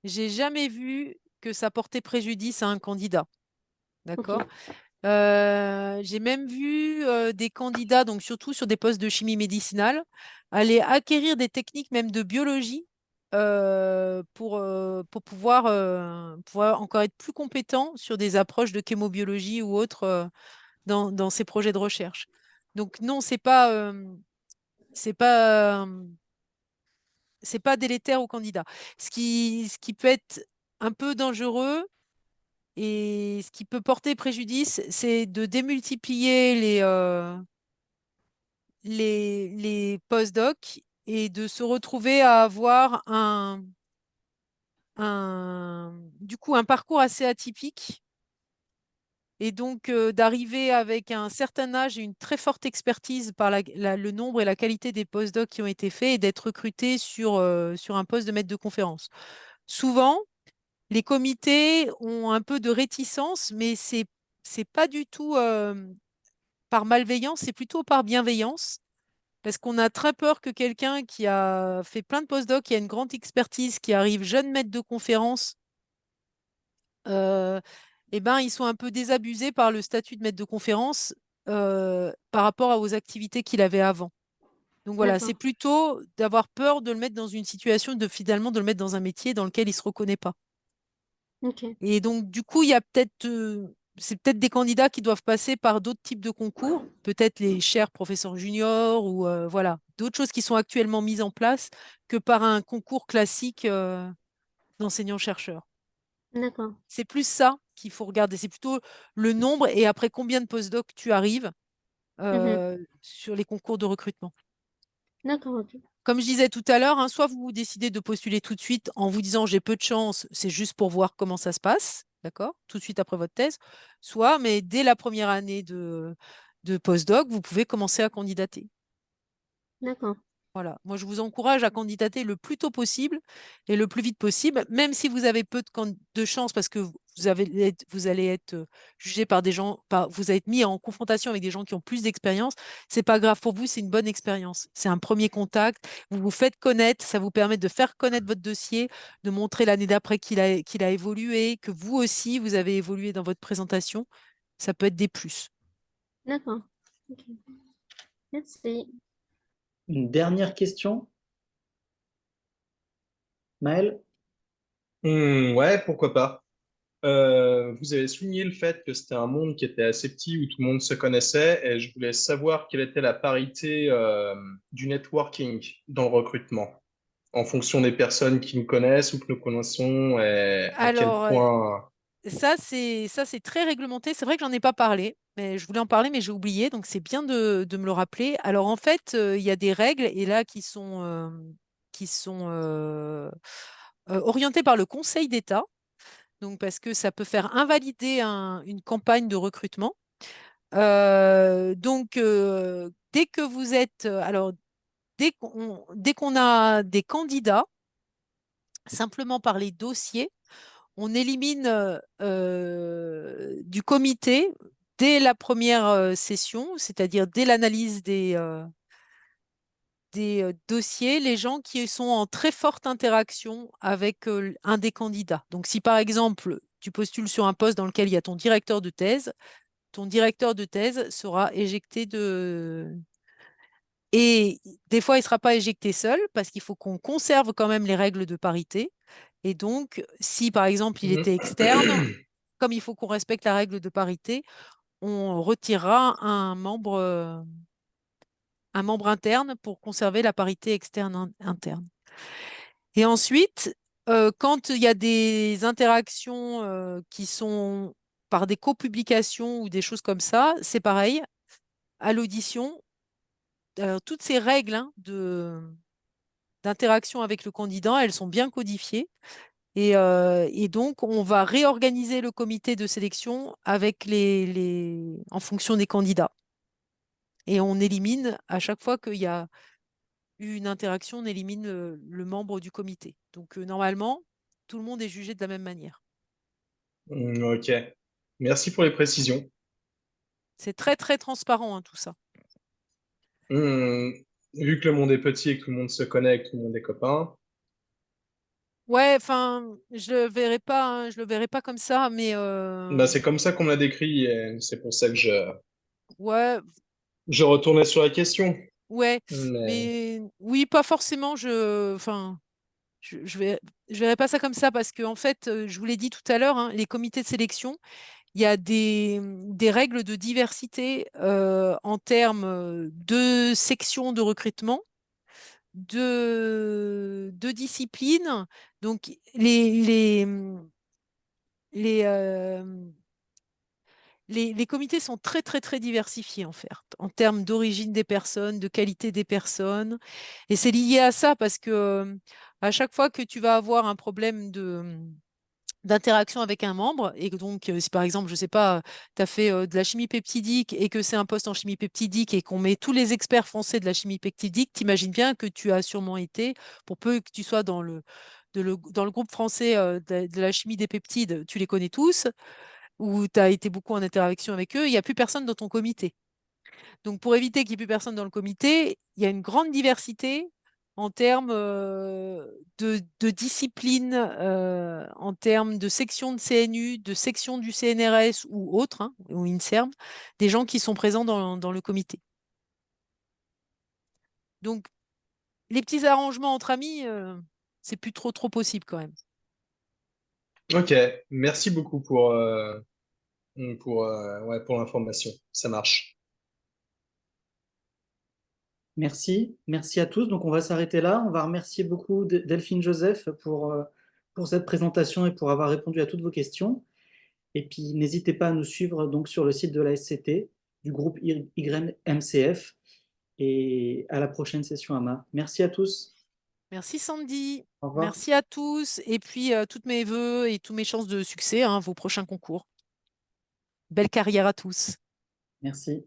[SPEAKER 2] j'ai jamais vu que ça portait préjudice à un candidat.
[SPEAKER 6] Ok.
[SPEAKER 2] D'accord? J'ai même vu des candidats, donc surtout sur des postes de chimie médicinale, aller acquérir des techniques même de biologie pour pouvoir encore être plus compétents sur des approches de chémobiologie ou autres dans ces projets de recherche. Donc non, c'est pas, c'est pas délétère aux candidats. Ce qui peut être un peu dangereux, et ce qui peut porter préjudice, c'est de démultiplier les post-docs et de se retrouver à avoir du coup, un parcours assez atypique. Et donc, d'arriver avec un certain âge et une très forte expertise par le nombre et la qualité des post-docs qui ont été faits et d'être recruté sur un poste de maître de conférence. Souvent, les comités ont un peu de réticence, mais c'est pas du tout par malveillance, c'est plutôt par bienveillance. Parce qu'on a très peur que quelqu'un qui a fait plein de post-doc, qui a une grande expertise, qui arrive jeune maître de conférence, eh ben, ils sont un peu désabusés par le statut de maître de conférence par rapport aux activités qu'il avait avant. Donc voilà, c'est
[SPEAKER 6] D'accord.
[SPEAKER 2] plutôt d'avoir peur de le mettre dans une situation, finalement de le mettre dans un métier dans lequel il ne se reconnaît pas.
[SPEAKER 6] Ok.
[SPEAKER 2] Et donc, du coup, il y a peut-être, c'est peut-être des candidats qui doivent passer par d'autres types de concours, peut-être les chers professeurs juniors ou voilà, d'autres choses qui sont actuellement mises en place que par un concours classique d'enseignants-chercheurs.
[SPEAKER 6] D'accord.
[SPEAKER 2] C'est plus ça qu'il faut regarder, c'est plutôt le nombre et après combien de postdocs tu arrives sur les concours de recrutement.
[SPEAKER 6] D'accord, ok.
[SPEAKER 2] Comme je disais tout à l'heure, hein, soit vous décidez de postuler tout de suite en vous disant j'ai peu de chance, c'est juste pour voir comment ça se passe, d'accord, tout de suite après votre thèse, soit, mais dès la première année de postdoc, vous pouvez commencer à candidater.
[SPEAKER 6] D'accord.
[SPEAKER 2] Voilà. Moi, je vous encourage à candidater le plus tôt possible et le plus vite possible, même si vous avez peu de chance parce que vous allez être jugé par des gens, vous allez être mis en confrontation avec des gens qui ont plus d'expérience. C'est pas grave pour vous, c'est une bonne expérience. C'est un premier contact. Vous vous faites connaître, ça vous permet de faire connaître votre dossier, de montrer l'année d'après qu'il a évolué, que vous aussi, vous avez évolué dans votre présentation. Ça peut être des plus.
[SPEAKER 6] D'accord. Ok. Merci.
[SPEAKER 1] Une dernière question, Maël?
[SPEAKER 9] Ouais, pourquoi pas. Vous avez souligné le fait que c'était un monde qui était assez petit où tout le monde se connaissait et je voulais savoir quelle était la parité du networking dans le recrutement en fonction des personnes qui nous connaissent ou que nous connaissons et à quel
[SPEAKER 2] Alors,
[SPEAKER 9] point.
[SPEAKER 2] ça, c'est très réglementé. C'est vrai que j'en ai pas parlé, mais je voulais en parler, mais j'ai oublié. Donc, c'est bien de me le rappeler. Alors, en fait, il y a des règles et là qui sont orientées par le Conseil d'État. Donc, parce que ça peut faire invalider une campagne de recrutement. Donc, dès que vous êtes, alors, dès qu'on a des candidats, simplement par les dossiers, on élimine du comité dès la première session, c'est-à-dire dès l'analyse des dossiers, les gens qui sont en très forte interaction avec un des candidats. Donc, si par exemple, tu postules sur un poste dans lequel il y a ton directeur de thèse sera éjecté de... Et des fois, il ne sera pas éjecté seul parce qu'il faut qu'on conserve quand même les règles de parité. Et donc, si par exemple il était externe, comme il faut qu'on respecte la règle de parité, on retirera un membre interne pour conserver la parité externe interne. Et ensuite, quand il y a des interactions qui sont par des copublications ou des choses comme ça, c'est pareil. À l'audition, toutes ces règles hein, d'interaction avec le candidat, elles sont bien codifiées. Et donc, on va réorganiser le comité de sélection avec en fonction des candidats. Et on élimine, à chaque fois qu'il y a eu une interaction, on élimine le membre du comité. Donc, normalement, tout le monde est jugé de la même manière.
[SPEAKER 9] Ok. Merci pour les précisions.
[SPEAKER 2] C'est très, très transparent, hein, tout ça.
[SPEAKER 9] Hmm, Vu que le monde est petit et que tout le monde se connaît et que tout le monde est copain.
[SPEAKER 2] Ouais, enfin, je le verrai pas comme ça, mais
[SPEAKER 9] Bah, c'est comme ça qu'on me l'a décrit et c'est pour ça que
[SPEAKER 2] ouais,
[SPEAKER 9] je retournais sur la question.
[SPEAKER 2] ouais,
[SPEAKER 9] Mais
[SPEAKER 2] mais oui, pas forcément. Enfin, je verrais pas ça comme ça parce que en fait, je vous l'ai dit tout à l'heure, hein, les comités de sélection, il y a des règles de diversité en termes de sections de recrutement, de disciplines. Donc, les, euh, les comités sont très, très, très diversifiés en fait, en termes d'origine des personnes, de qualité des personnes. Et c'est lié à ça parce que à chaque fois que tu vas avoir un problème d'interaction avec un membre, et que donc, si par exemple, je ne sais pas, tu as fait de la chimie peptidique et que c'est un poste en chimie peptidique et qu'on met tous les experts français de la chimie peptidique, t'imagines bien que tu as sûrement été, pour peu que tu sois dans le groupe français de la chimie des peptides, tu les connais tous, ou tu as été beaucoup en interaction avec eux, il n'y a plus personne dans ton comité. Donc, pour éviter qu'il n'y ait plus personne dans le comité, il y a une grande diversité en termes de discipline, en termes de section de CNU, de section du CNRS ou autre, hein, ou INSERM, des gens qui sont présents dans le comité. Donc, les petits arrangements entre amis, c'est plus trop possible quand même.
[SPEAKER 9] Ok, merci beaucoup pour l'information. Ça marche.
[SPEAKER 1] Merci à tous. Donc, on va s'arrêter là. On va remercier beaucoup Delphine Joseph pour cette présentation et pour avoir répondu à toutes vos questions. Et puis, n'hésitez pas à nous suivre donc, sur le site de la SCT, du groupe YMCF. Et à la prochaine session AMA. Merci à tous.
[SPEAKER 2] Merci Sandy.
[SPEAKER 1] Au revoir.
[SPEAKER 2] Merci à tous. Et puis, toutes mes vœux et toutes mes chances de succès, hein, vos prochains concours. Belle carrière à tous.
[SPEAKER 1] Merci.